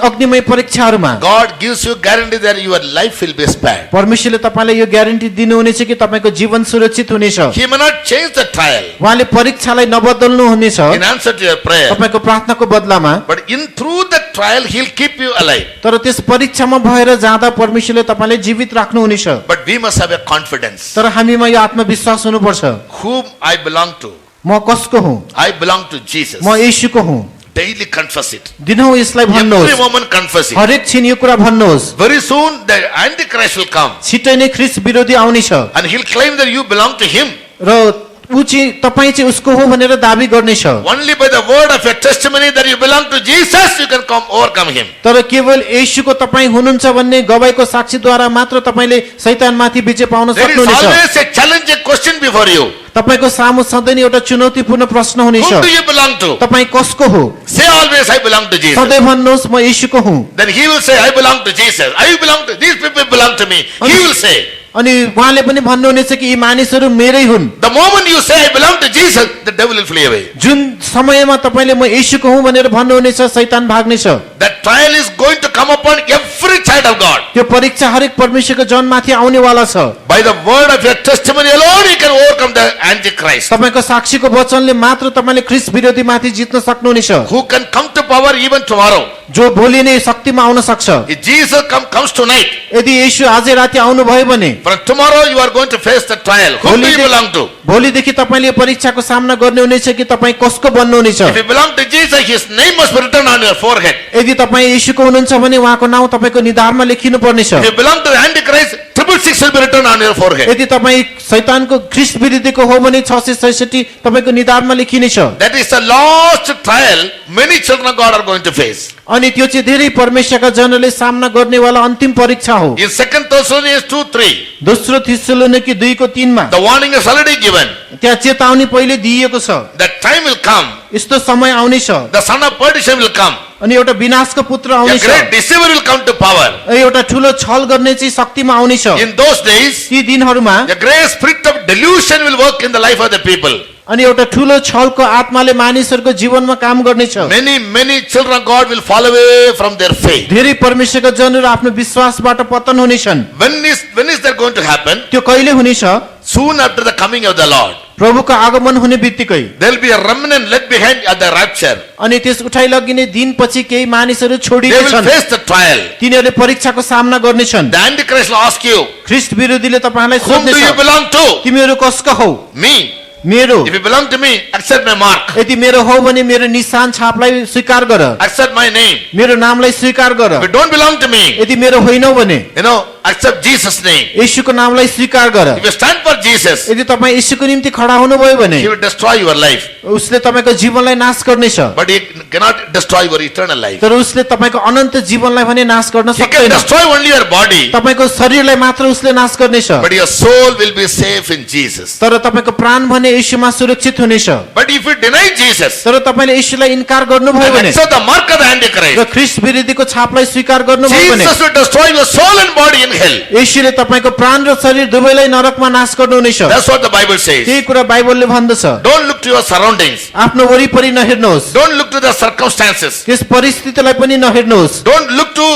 अग्निमय परीक्षाहरूमा God gives you guarantee that your life will be spared. परमेश्वरले तपाईलाई यो ग्यारेन्टी दिनुहुनेछ कि तपाईको जीवन सुरक्षित हुनेछ He may not change the trial उहाँले परीक्षालाई नबदल्नु हुनेछ in answer to your prayer, तपाईको प्रार्थनाको बदलामा but in through the trial, He'll keep you alive. तर त्यस परीक्षामा भएर जाँदा परमेश्वरले तपाईलाई जीवित राख्नुहुनेछ But we must have a confidence. तर हामीमा यो आत्मविश्वास हुनुपर्छ Whom I belong to. म कसको हुँ I belong to Jesus. म येशूको हुँ Daily confess it. दिनहुँ यसलाई Every भन्नुहोस् moment confess it. हरेक छिन यो कुरा भन्नुहोस् Very soon the Antichrist will come छिटै नै ख्रीष्ट विरोधी आउनेछ and he'll claim that you belong to him. र ऊ चाहिँ तपाईँ चाहिँ उसको हो भनेर दाबी गर्नेछ Only by the word of your testimony that you belong to Jesus, you can overcome him. तर केवल येशूको तपाईँ हुनुहुन्छ भन्ने गवाईको साक्षीद्वारा मात्र तपाईँले शैतानमाथि विजय पाउन There is सक्नुहुनेछ always a challenge, a question before you. तपाईको सामु सधैँ नै एउटा चुनौतीपूर्ण प्रश्न हुनेछ Whom do you belong to? तपाईँ कसको हो Say always, I belong to Jesus. सधैँ भन्नुहोस् म येशूको हुँ Then he will say, I belong to Jesus. I belong to, these people belong to me. He will say. अनि उहाँले पनि भन्नुहुनेछ कि यी मानिसहरू मेरै हुन् The moment you say, I belong to Jesus, the devil will flee away. जुन समयमा तपाईँले म येशूको हुँ भनेर भन्नुहुनेछ शैतान भाग्नेछ That trial is going to come upon every child of God. त्यो परीक्षा हरेक परमेश्वरको जनमाथि आउनेवाला छ By the word of your testimony alone, you can overcome the Antichrist. तपाईँको साक्षीको वचनले मात्र तपाईँले ख्रीष्ट विरोधीमाथि जित्न सक्नुहुनेछ Who can come to power even tomorrow? जो भोलि नै शक्तिमा आउन सक्छ If Jesus comes tonight, यदि येशू आजै राति आउनुभयो भने from tomorrow you are going to face the trial. Whom do you belong to? भोलिदेखि तपाईँले परीक्षाको सामना गर्ने हुनेछ कि तपाईँ कसको बन्नुहुनेछ If you belong to Jesus, his name must be written on your forehead. यदि तपाईँ येशूको हुनुहुन्छ भने उहाँको नाउँ तपाईँको निधारमा लेखिनु पर्नेछ If you belong to the Antichrist, 666 will be written on your forehead. यदि तपाईँ शैतानको ख्रीष्ट विरोधीको हो भने 666 तपाईँको निधारमा लेखिनेछ That is the last trial many children of God are going to face. अनि त्यो चाहिँ धेरै परमेश्वरका जनले सामना गर्नेवाला अन्तिम परीक्षा हो In 2 Thessalonians 2:3, दोस्रो Thessalonians 2:3 the warning is already given. त्यहाँ चेतावनी पहिले दिइएको छ That time will come. यस्तो समय आउनेछ The son of perdition will come. अनि एउटा विनाशको पुत्र A आउनेछ great deceiver will come to power. एउटा ठुलो छल गर्ने चाहिँ शक्तिमा आउनेछ In those days, ती दिनहरूमा a great spirit of delusion will work in the life of the people. अनि एउटा ठूलो छलको आत्माले मानिसहरूको जीवनमा काम गर्नेछ। Many children of God will fall away from their faith. धेरै परमेश्वरका जनहरू आफ्नो विश्वासबाट पतन हुनेछन्। When is that going to happen? त्यो कहिले हुनेछ? Soon after the coming of the Lord. प्रभुको आगमन हुने बित्तिकै। There will be a remnant left behind at the rapture. अनि त्यस उठाइ लगिने दिनपछि केही मानिसहरू They will छोडिनेछन्। face the trial. तिनीहरूले परीक्षाको सामना गर्नेछन्। The Antichrist will ask you, ख्रीष्ट विरोधीले तपाईँलाई whom do you सोध्नेछ, belong to? तिमीहरू कसका हौ? Me. मेरो। If you belong to me, accept my mark. यदि मेरो हौ भने मेरो निशान छापलाई स्वीकार गर, Accept my name. मेरो नामलाई स्वीकार गर। If you don't belong to me, यदि मेरो होइनौ भने accept Jesus' name. येशूको नामलाई स्वीकार गर। If you stand for Jesus, यदि तपाईँ येशूको निम्ति खडा हुनुभयो भने He will destroy your life. उसले तपाईँको जीवनलाई नाश गर्नेछ, But He cannot destroy your eternal life. तर उसले तपाईँको अनन्त जीवनलाई भने नाश गर्न He can सक्दैन। destroy only your body, तपाईँको शरीरलाई मात्र उसले नाश गर्नेछ, but your soul will be safe in Jesus. तर तपाईँको प्राण भने येशूमा सुरक्षित हुनेछ। But if you deny Jesus तर तपाईँले येशूलाई इन्कार गर्नुभयो and भने accept the mark of the र Antichrist, ख्रीष्ट विरोधीको छापलाई स्वीकार गर्नुभयो भने Jesus will destroy your soul and body in hell. येशूले तपाईँको प्राण र शरीर दुवैलाई नरकमा नाश गर्नुहुनेछ। That's what the Bible says. त्यही कुरा बाइबलले भन्दछ। Don't look to your surroundings. आफ्नो वरिपरि नहेर्नुहोस्, Don't look to the circumstances. त्यस परिस्थितिलाई पनि नहेर्नुहोस्, Don't look to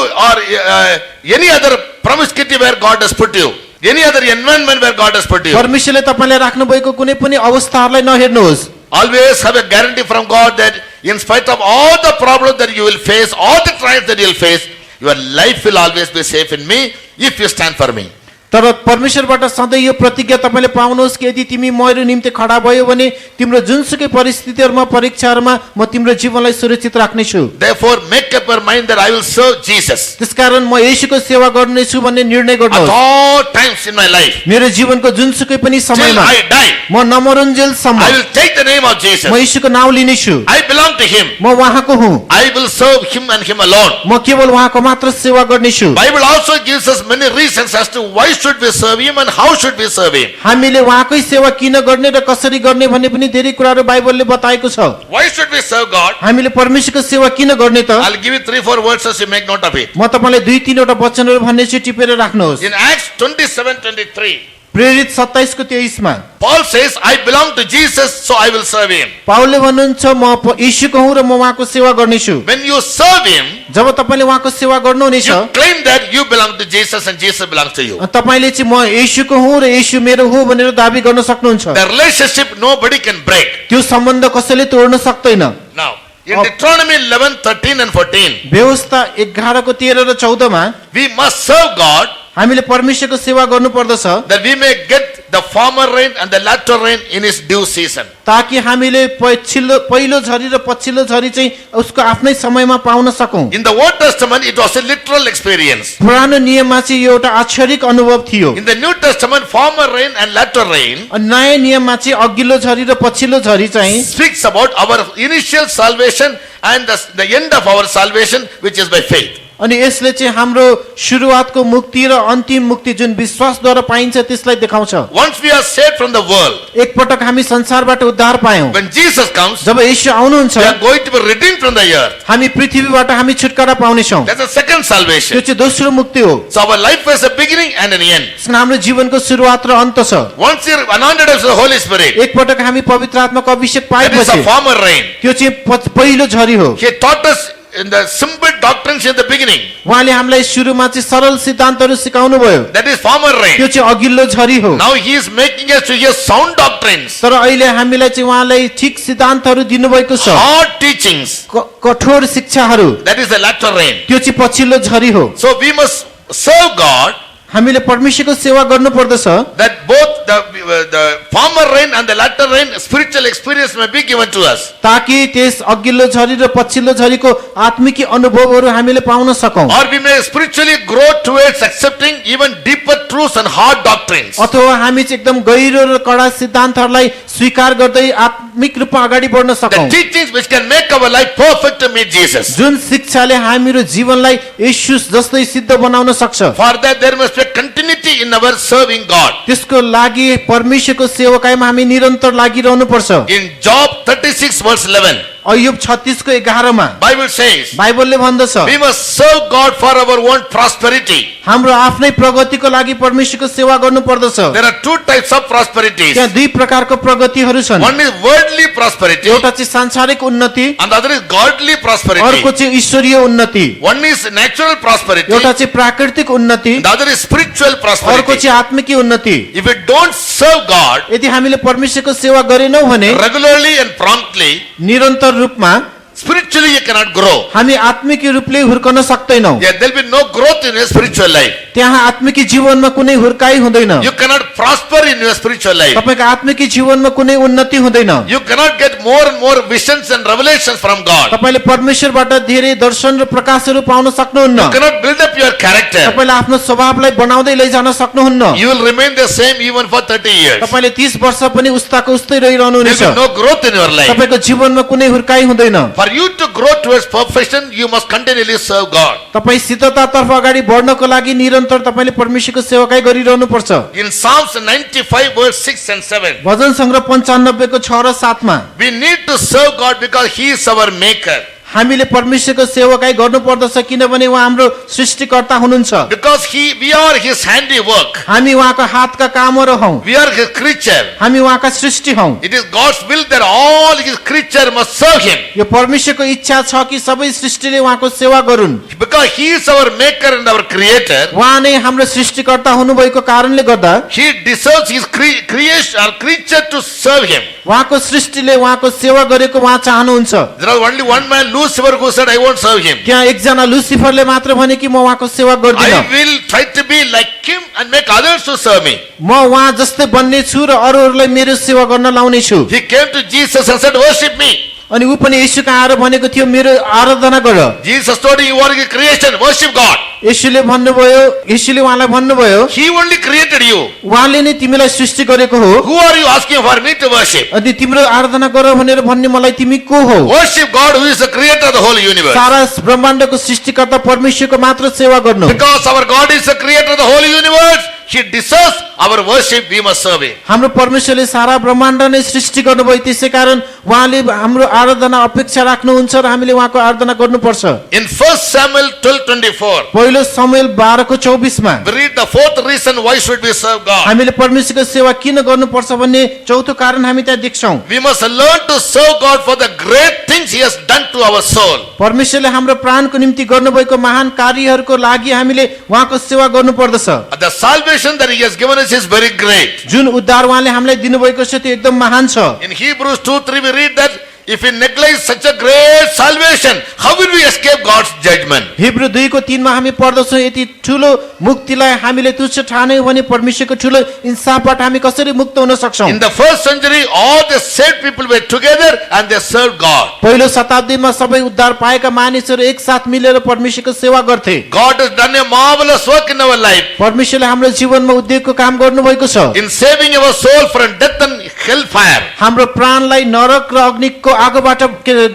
any other promiscuity where God has put you. Any other environment where God has put you. परमेश्वरले तपाईँलाई राख्नु भएको कुनै पनि अवस्थाहरूलाई नहेर्नुहोस्। Always have a guarantee from God that in spite of all the problems that you will face, all the trials that you will face, your life will always be safe in me if you stand for me. तर परमेश्वरबाट सधैँ यो प्रतिज्ञा तपाईँले पाउनुहोस् कि यदि तिमी मेरो निम्ति खडा भयो भने तिम्रो जुनसुकै परिस्थितिहरूमा परीक्षाहरूमा म तिम्रो जीवनलाई सुरक्षित राख्नेछु। Therefore, make up your mind that I will serve Jesus त्यसकारण म येशूको सेवा गर्नेछु भन्ने निर्णय at गर्नुहोस्। all times in my life. मेरो जीवनको जुनसुकै पनि Till समयमा I die, म नमरुन्जेलसम्म I will take the name of Jesus. म येशूको नाउँ लिनेछु। I belong to Him. म उहाँको हुँ, I will serve Him and Him alone. म केवल उहाँको मात्र सेवा गर्नेछु। Bible also gives us many reasons as to why should we serve Him and how should we serve Him. हामीले उहाँकै सेवा किन गर्ने र कसरी गर्ने भन्ने पनि धेरै कुराहरू बाइबलले बताएको छ। Why should we serve God? हामीले परमेश्वरको सेवा किन गर्ने त? I'll give you 3-4 verses, you make note of it. म तपाईँलाई 2-3 वटा वचनहरू भन्नेछु, टिपेर राख्नुहोस्। In Acts 27:23, प्रेरित 27 को 23 Paul says, I belong to Jesus, so I will serve Him. पाउलले भन्नुहुन्छ म येशूको हुँ र म उहाँको सेवा गर्नेछु। When you serve Him, जब तपाईले उहाँको सेवा गर्नुहुनेछ, you claim that you belong to Jesus and Jesus belongs to you. तपाईले चाहिँ म येशूको हुँ र येशू मेरो हो भनेर दाबी गर्न सक्नुहुन्छ। The relationship nobody can break. त्यो सम्बन्ध कसैले तोड्न सक्दैन। Now, in Deuteronomy 11:13 and 14, व्यवस्था 11 को 13 र 14 मा we must serve God हामीले परमेश्वरको सेवा गर्नु पर्दछ that we may get the former rain and the latter rain in its due season. ताकि हामीले पहिलो झरी र पछिल्लो झरी चाहिँ उसको आफ्नै समयमा पाउन सकौं। In the Old Testament, it was a literal experience. पुरानो नियममा चाहिँ यो एउटा आश्चर्यिक अनुभव थियो। In the New Testament, former rain and latter rain अनि नयाँ नियममा चाहिँ अघिल्लो झरी र पछिल्लो झरी चाहिँ speaks about our initial salvation and the end of our salvation, which is by faith. अनि यसले चाहिँ हाम्रो सुरुवातको मुक्ति र अन्तिम मुक्ति जुन विश्वासद्वारा पाइन्छ त्यसलाई देखाउँछ। Once we are saved from the world, एक पटक हामी संसारबाट उद्धार पायौं, when Jesus comes, जब येशू आउनुहुन्छ we are going to be redeemed from the earth. हामी पृथ्वीबाट हामी छुटकारा पाउनेछौं। That's the second त्यो salvation. चाहिँ दोस्रो मुक्ति हो। So our life has a beginning and an end. त्यसमा हाम्रो जीवनको सुरुवात र अन्त छ। Once you're anointed as the Holy Spirit, एक पटक हामी पवित्र आत्माको अभिषेक that is the पाएपछि former rain. त्यो चाहिँ पहिलो झरी हो। He taught us in the simple doctrines in the beginning. उहाँले हामीलाई सुरुमा चाहिँ सरल सिद्धान्तहरू सिकाउनु भयो, That is former त्यो rain. चाहिँ अघिल्लो झरी हो। Now He is making us to hear sound doctrines, तर अहिले हामीलाई चाहिँ उहाँलाई ठिक सिद्धान्तहरू दिनुभएको छ, hard teachings. कठोर शिक्षाहरू, That is the latter rain. त्यो चाहिँ पछिल्लो झरी हो। So we must serve God हामीले परमेश्वरको सेवा गर्नु पर्दछ that both the former rain and the latter rain spiritual experience may be given to us. ताकि त्यस अघिल्लो झरी र पछिल्लो झरीको आत्मिक अनुभवहरू हामीले पाउन सकौं, Or we may spiritually grow towards accepting even deeper truths and hard doctrines. अथवा हामी चाहिँ एकदम गहिरो र कडा सिद्धान्तहरूलाई स्वीकार गर्दै आत्मिक रूपमा अगाडि बढ्न The सकौं, teachings which can make our life perfect to meet Jesus. जुन शिक्षाले हाम्रो जीवनलाई येशू जस्तै सिद्ध बनाउन सक्छ। For that there must be a continuity in our serving God. त्यसको लागि परमेश्वरको सेवकाईमा हामी निरन्तर लागिरहनु पर्छ। In Job 36 verse 11, अय्युब 36 को 11 मा Bible says, बाइबलले भन्दछ we must serve God for our own prosperity. हाम्रो आफ्नै प्रगतिको लागि परमेश्वरको सेवा गर्नु पर्दछ। There are two types of prosperities. त्यहाँ दुई प्रकारको प्रगतिहरू छन्। One is worldly prosperity एउटा चाहिँ सांसारिक उन्नति, and the other is godly prosperity. अर्को चाहिँ ईश्वरीय उन्नति, One is natural prosperity, एउटा चाहिँ प्राकृतिक उन्नति, the other is spiritual अर्को prosperity. चाहिँ आत्मिकी उन्नति। If we don't serve God यदि हामीले परमेश्वरको सेवा गरेनौँ भने regularly and promptly, निरन्तर रूपमा spiritually you cannot grow. हामी आत्मिकी रूपले हुर्कन सक्दैनौँ। Yeah, there will be no growth in your spiritual life. त्यहाँ आत्मिकी जीवनमा कुनै हुर्काई हुँदैन। You cannot prosper in your spiritual life. तपाईको आत्मिकी जीवनमा कुनै उन्नति हुँदैन। You cannot get more and more visions and revelations from God. तपाईले परमेश्वरबाट धेरै दर्शन र प्रकाशहरू पाउन सक्नुहुन्न। You cannot build up your character. तपाईले आफ्नो स्वभावलाई बनाउँदै लैजान सक्नुहुन्न। You will remain the same even for 30 years. तपाईले 30 वर्ष पनि उस्ताको उस्तै रहिरहनु There हुनेछ। will be no growth in your life. तपाईको जीवनमा कुनै हुर्काई हुँदैन। For you to grow towards perfection, you must continually serve God. तपाई सिद्धतातर्फ अगाडि बढ्नको लागि निरन्तर तपाईले परमेश्वरको सेवाकाई गरिरहनु पर्छ। In Psalms 95 verse 6 and 7, भजन सङ्ग्रह 95 को 6 र 7 मा we need to serve God because He is our maker. हामीले परमेश्वरको सेवाकाई गर्नु पर्दछ किनभने उहाँ हाम्रो सृष्टिकर्ता हुनुहुन्छ। Because we are His handiwork. हामी उहाँको हातका कामहरू हौं। We are His creature. हामी उहाँका सृष्टि हौं। It is God's will that all His creature must serve Him. यो परमेश्वरको इच्छा छ कि सबै सृष्टिले उहाँको सेवा गरून्। Because He is our maker and our creator, उहाँ नै हाम्रो सृष्टिकर्ता हुनुभएको कारणले गर्दा He deserves His creation or creature to serve Him. उहाँको सृष्टिले उहाँको सेवा गरेको उहाँ चाहनुहुन्छ। There was only one man, Lucifer, who said, I won't serve Him. त्यहाँ एकजना लुसिफरले मात्र भने कि म उहाँको सेवा गर्दिन। I will try to be like Him and make others to serve me. म उहाँ जस्तै बन्ने छु र अरूहरूलाई मेरो सेवा गर्न लाउने छु। He came to Jesus and said, worship me. अनि ऊ पनि येशू कहाँ आएर भनेको थियो मेरो आराधना गर। Jesus told him, you are His creation, worship God. येशूले भन्नुभयो, येशूले उहाँलाई भन्नुभयो He only created you. उहाँले नै तिमीलाई सृष्टि गरेको हो। Who are you asking for me to worship? अनि तिम्रो आराधना गर भनेर भन्ने मलाई तिमी को हो? Worship God who is the creator of the whole universe. सारा ब्रह्माण्डको सृष्टिकर्ता परमेश्वरको मात्र सेवा गर्नु। Because our God is the creator of the whole universe, He deserves our worship, we must serve Him. हाम्रो परमेश्वरले सारा ब्रह्माण्ड नै सृष्टि गर्नुभयो त्यसै कारण उहाँले हाम्रो आराधना अपेक्षा राख्नुहुन्छ र हामीले उहाँको आराधना गर्नुपर्छ। In 1 Samuel 12:24, पहिलो समुएल 12 को 24 मा we read the fourth reason why should we serve God. हामीले परमेश्वरको सेवा किन गर्नुपर्छ भन्ने चौथो कारण हामी त्यहाँ देख्छौं। We must learn to serve God for the great things He has done to our soul. परमेश्वरले हाम्रो प्राणको निम्ति गर्नुभएको महान कार्यहरूको लागि हामीले उहाँको सेवा गर्नुपर्दछ। The salvation that He has given us is very great. जुन उद्धार उहाँले हामीलाई दिनुभएको छ त्यो एकदम महान छ। In Hebrews 2:3 we read that if we neglect such a great salvation, how will we escape God's judgment? Hebrew 2 को 3 मा हामी पढ्दछौं यति ठूलो मुक्तिलाई हामीले तुच्छ ठान्यौं भने परमेश्वरको ठूलो इन्साफबाट हामी कसरी मुक्त हुन सक्छौं। In the first century, all the saved people were together and they served God. पहिलो शताब्दीमा सबै उद्धार पाएका मानिसहरू एकसाथ मिलेर परमेश्वरको सेवा गर्थे। God has done a marvelous work in our life परमेश्वरले हाम्रो जीवनमा उद्धारको काम गर्नुभएको छ। in saving our soul from death and hellfire. हाम्रो प्राणलाई नरक र अग्निको आगोबाट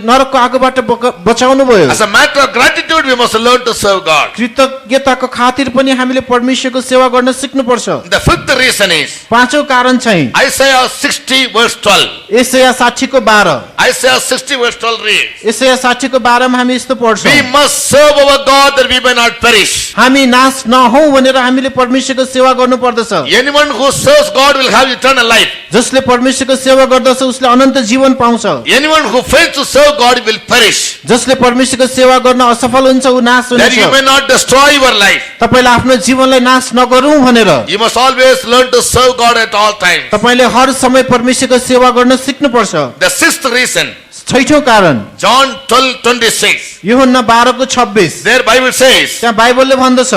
नरकको आगोबाट बचाउनु भयो। As a matter of gratitude, we must learn to serve God. कृतज्ञताको खातिर पनि हामीले परमेश्वरको सेवा गर्न सिक्नुपर्छ। The fifth reason is पाँचौं कारण चाहिँ Isaiah 60 verse 12. एसाया 60 को 12 Isaiah 60 verse 12 reads, एसाया 60 को 12 मा हामी यस्तो पढ्छौं। we must serve our God that we may not perish. हामी नाश नहौं भनेर हामीले परमेश्वरको सेवा गर्नु पर्दछ। Anyone who serves God will have eternal life. जसले परमेश्वरको सेवा गर्दछ उसले अनन्त जीवन पाउँछ। Anyone who fails to serve God will perish. जसले परमेश्वरको सेवा गर्न असफल हुन्छ ऊ नाश That you may हुनेछ। not destroy your life. तपाईले आफ्नो जीवनलाई नाश नगरौं भनेर You must always learn to serve God at all times. तपाईले हर समय परमेश्वरको सेवा गर्न सिक्नुपर्छ। The sixth reason, छैठौं कारण John 12:26. यूहन्ना 12 को 26 There Bible says, त्यहाँ बाइबलले भन्दछ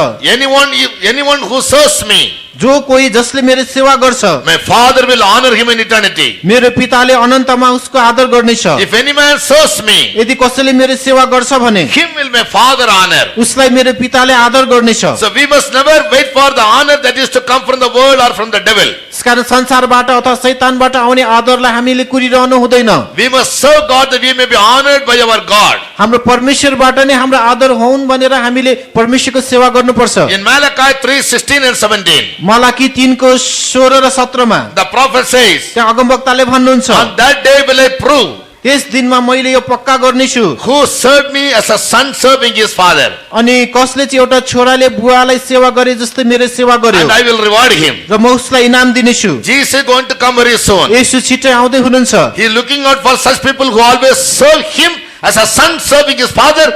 anyone who serves me, जो कोही जसले मेरो सेवा गर्छ my Father will honor him in eternity. मेरो पिताले अनन्तमा उसको आदर गर्नेछ। If any man serves me, यदि कसैले मेरो सेवा गर्छ भने him will my Father honor. उसलाई मेरो पिताले आदर गर्नेछ। So we must never wait for the honor that is to come from the world or from the devil. त्यसकारण संसारबाट अथवा शैतानबाट आउने आदरलाई हामीले कुरिरहनु हुँदैन। We must serve God that we may be honored by our God. हाम्रो परमेश्वरबाट नै हाम्रो आदर होउन् भनेर हामीले परमेश्वरको सेवा गर्नुपर्छ। In Malachi 3:16 and 17, मलाकी 3 को 16 र 17 मा the prophet says, त्यहाँ अगमवक्ताले भन्नुहुन्छ on that day will I prove त्यस दिनमा मैले यो पक्का गर्नेछु who served me as a son serving his father, अनि कसले चाहिँ एउटा छोराले बुवालाई सेवा गरे जस्तै मेरो सेवा गर्यो and I will reward him. र म उसलाई इनाम दिनेछु। Jesus is going to come very soon. यसु छिट्टै आउँदै हुनुहुन्छ। He is looking out for such people who always serve him as a son serving his father,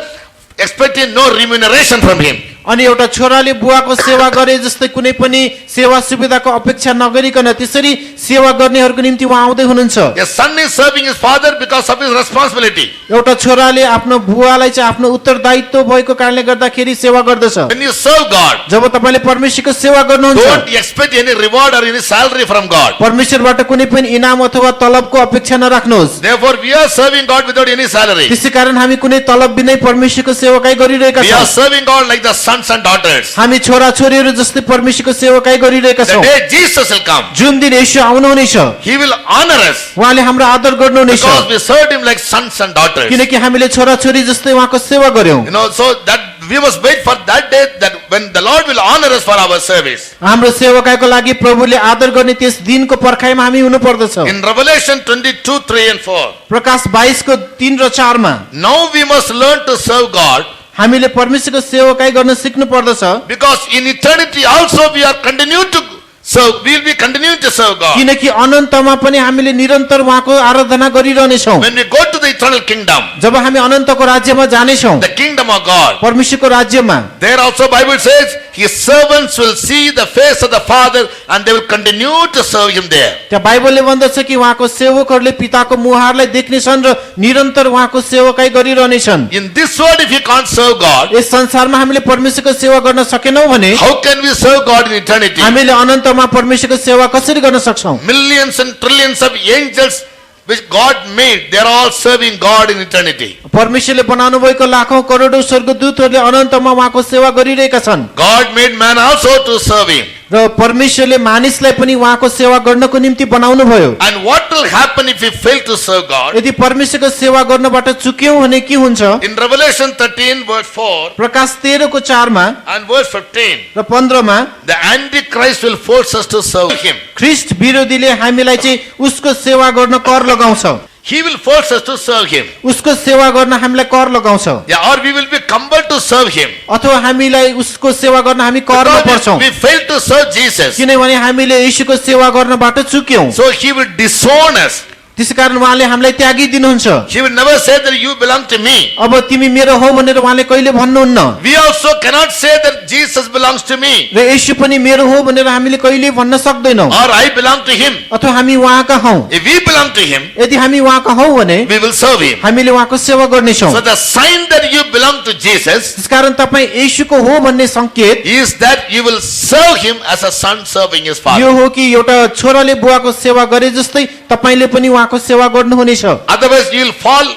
expecting no remuneration from him. अनि एउटा छोराले बुवाको सेवा गरे जस्तै कुनै पनि सेवा सुविधाको अपेक्षा नगरिकन त्यसरी सेवा गर्नेहरूको निम्ति उहाँ आउँदै हुनुहुन्छ। A son is serving his father because of his responsibility. एउटा छोराले आफ्नो बुवालाई चाहिँ आफ्नो उत्तरदायित्व भएको कारणले गर्दाखेरि सेवा गर्दछ। When you serve God, जब तपाईले परमेश्वरको सेवा गर्नुहुन्छ don't expect any reward or any salary from God. परमेश्वरबाट कुनै पनि इनाम अथवा तलबको अपेक्षा नराख्नुहोस्। Therefore, we are serving God without any salary. त्यसैकारण हामी कुनै तलब बिनै परमेश्वरको सेवाकाई गरिरहेका We are छौँ। serving God like the sons and daughters. हामी छोरा छोरीहरू जस्तै परमेश्वरको सेवाकाई गरिरहेका The छौँ। day Jesus will come, जुन दिन येशू आउनुहुनेछ He will honor us उहाँले हाम्रो आदर गर्नुहुनेछ because we served Him like sons and daughters. किनकि हामीले छोरा छोरी जस्तै उहाँको सेवा गर्यौं। You know, so that we must wait for that day that when the Lord will honor us for our service. हाम्रो सेवाकाईको लागि प्रभुले आदर गर्ने त्यस दिनको पर्खाइमा हामी हुनु पर्दछ। In Revelation 22, 3 and 4, प्रकाश 22 को 3 र 4 मा now we must learn to serve God हामीले परमेश्वरको सेवाकाई गर्न सिक्नु पर्दछ because in eternity also we are continuing to serve. We will be continuing to serve God. किनकि अनन्तमा पनि हामीले निरन्तर उहाँको आराधना गरिरहने छौं। When we go to the eternal kingdom, जब हामी अनन्तको राज्यमा जाने छौं the kingdom of God, परमेश्वरको राज्यमा there also Bible says His servants will see the face of the Father and they will continue to serve Him there. त्यहाँ बाइबलले भन्दछ कि उहाँको सेवकहरूले पिताको मुहारलाई देख्नेछन् र निरन्तर उहाँको सेवाकाई गरिरहनेछन्। In this world, if you can't serve God, यस संसारमा हामीले परमेश्वरको सेवा गर्न सकेनौं भने how can we serve God in eternity? हामीले अनन्तमा परमेश्वरको सेवा कसरी गर्न सक्छौं? Millions and trillions of angels which God made, they are all serving God in eternity. परमेश्वरले बनाउनु भएको लाखौं करोडौं स्वर्गदूतहरूले अनन्तमा उहाँको सेवा गरिरहेका छन् God made man also to serve Him. र परमेश्वरले मानिसलाई पनि उहाँको सेवा गर्नको निम्ति बनाउनु भयो। And what will happen if we fail to serve God? यदि परमेश्वरको सेवा गर्नबाट चुक्यौं भने के हुन्छ? In Revelation 13 verse 4 प्रकाश 13 को 4 मा and verse 15, र 15 मा the Antichrist will force us to serve Him. ख्रीष्ट विरोधीले हामीलाई चाहिँ उसको सेवा गर्न कर लगाउँछ। He will force us to serve Him. उसको सेवा गर्न हामीलाई कर लगाउँछ Yeah, or we will be compelled to serve Him. अथवा हामीलाई उसको सेवा गर्न हामी करमा Because पर्छौं we fail to serve Jesus, किनभने हामीले येशूको सेवा गर्नबाट चुक्यौं। so He will disown us. त्यसैकारण उहाँले हामीलाई त्यागी दिनुहुन्छ। He will never say that you belong to me. अब तिमी मेरो हो भनेर उहाँले कहिले भन्नुहुन्न We also cannot say that Jesus belongs to me र येशू पनि मेरो हो भनेर हामीले कहिले भन्न सक्दैनौं or I belong to Him. अथवा हामी उहाँका हौं। If we belong to Him, यदि हामी उहाँका हौं भने we will serve Him. हामीले उहाँको सेवा गर्नेछौं। So the sign that you belong to Jesus त्यसकारण तपाई येशूको हो भन्ने संकेत is that you will serve Him as a son serving his father. यो हो कि एउटा छोराले बुवाको सेवा गरे जस्तै तपाईले पनि उहाँको सेवा गर्नुहुनेछ। Otherwise you will fall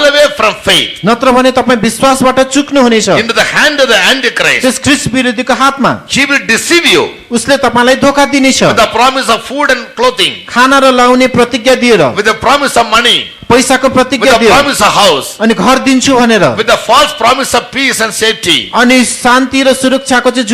away from faith नत्र भने तपाई विश्वासबाट चुक्नुहुनेछ into the hand of the Antichrist. त्यस ख्रीष्ट विरोधीको हातमा। He will deceive you उसले तपाईलाई धोका दिनेछ with the promise of food and clothing, खाना र लाउने प्रतिज्ञा दिएर, with the promise of money, पैसाको with प्रतिज्ञा the दिएर promise of house, अनि घर दिन्छु भनेर with the false promise of peace and safety. अनि शान्ति र सुरक्षाको चाहिँ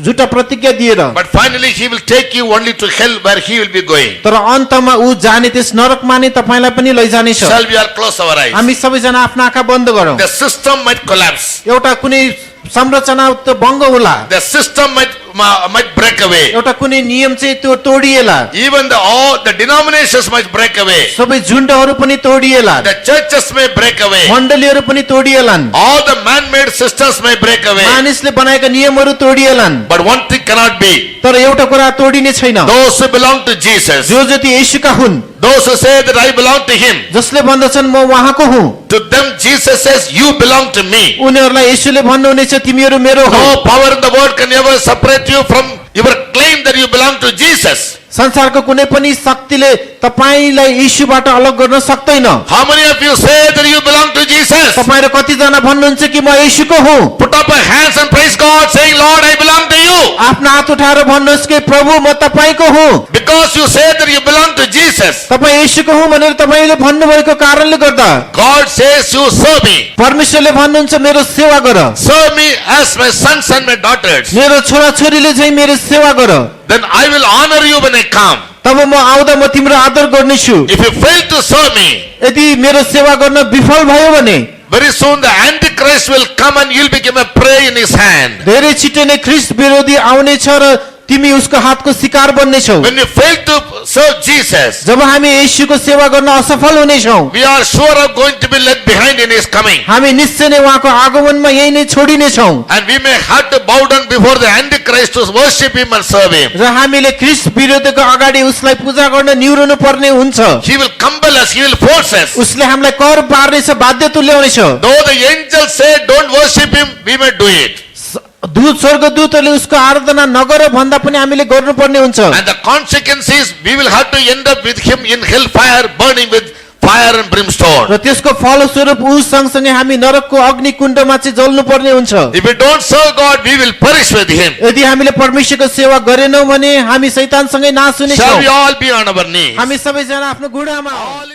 झुटा प्रतिज्ञा दिएर, But finally he will take you only to hell where he will be going. तर अन्तमा ऊ जाने त्यस नरकमा नै तपाईलाई पनि लैजानेछ। Shall we all close our eyes? हामी सबैजना आफ्नो आँखा बन्द गरौँ। The system might collapse. एउटा कुनै संरचना त भङ्ग होला, The system might break away. एउटा कुनै नियम चाहिँ त्यो तोडिएला, Even all the denominations might break away. सबै झुण्डहरू पनि तोडिएला, The churches may break away. मण्डलीहरू पनि तोडिएलान्, All the man-made systems may break away. मानिसले बनाएका नियमहरू तोडिएलान्, But one thing cannot be. तर एउटा कुरा तोडिने छैन। Those who belong to Jesus, जो जति येशूका हुन्, those who say that I belong to Him, जसले भन्दछन् म उहाँको हुँ, to them Jesus says, you belong to me. उनीहरूलाई येशूले भन्नुहुनेछ तिमीहरू मेरो हो। No power in the world can ever separate you from your claim that you belong to Jesus. संसारको कुनै पनि शक्तिले तपाईलाई येशूबाट अलग गर्न सक्दैन। How many of you say that you belong to Jesus? तपाईहरु कतिजना भन्नुहुन्छ कि म येशूको हुँ? Put up your hands and praise God, saying, Lord, I belong to you. आफ्नो हात उठाएर भन्नुहोस् कि प्रभु म तपाईको हुँ। Because you say that you belong to Jesus, तपाई येशूको हुँ भनेर तपाईले भन्नुभएको कारणले गर्दा God says you serve me. परमेश्वरले भन्नुहुन्छ मेरो सेवा गर, Serve me as my sons and my daughters. मेरो छोराछोरीले चाहिँ मेरो सेवा गर, Then I will honor you when I come. तब म आउँदा म तिम्रो आदर गर्नेछु। If you fail to serve me, यदि मेरो सेवा गर्न विफल भयो भने very soon the Antichrist will come and you'll become a prey in his hand. धेरै छिटै नै ख्रीष्ट विरोधी आउनेछ र तिमी उसको हातको शिकार बन्नेछौ। When we fail to serve Jesus, जब हामी येशूको सेवा गर्न असफल हुनेछौँ, we are sure of going to be left behind in his coming. हामी निश्चय नै उहाँको आगमनमा यही नै छोडिनेछौँ And we may have to bow down before the Antichrist to worship him and serve him. र हामीले ख्रीष्ट विरोधीको अगाडि उसलाई पूजा गर्न निहुरनु पर्ने हुन्छ। He will compel us, he will force us. उसले हामीलाई कर पार्नेछ, बाध्य तुल्याउनेछ। Though the angels say don't worship him, we may do it. दूत स्वर्गदूतहरूले उसको आराधना नगर भन्दा पनि हामीले गर्नुपर्ने हुन्छ। And the consequence is we will have to end up with him in hellfire, burning with fire and brimstone. र त्यसको फलस्वरूप ऊ सँगसँगै हामी नरकको अग्नि कुण्डमा चाहिँ जल्नु पर्ने हुन्छ। If we don't serve God, we will perish with him. यदि हामीले परमेश्वरको सेवा गरेनौँ भने हामी शैतानसँगै नाश Shall हुनेछौँ। we all be on our knees? हामी सबैजना आफ्नो घुँडामा All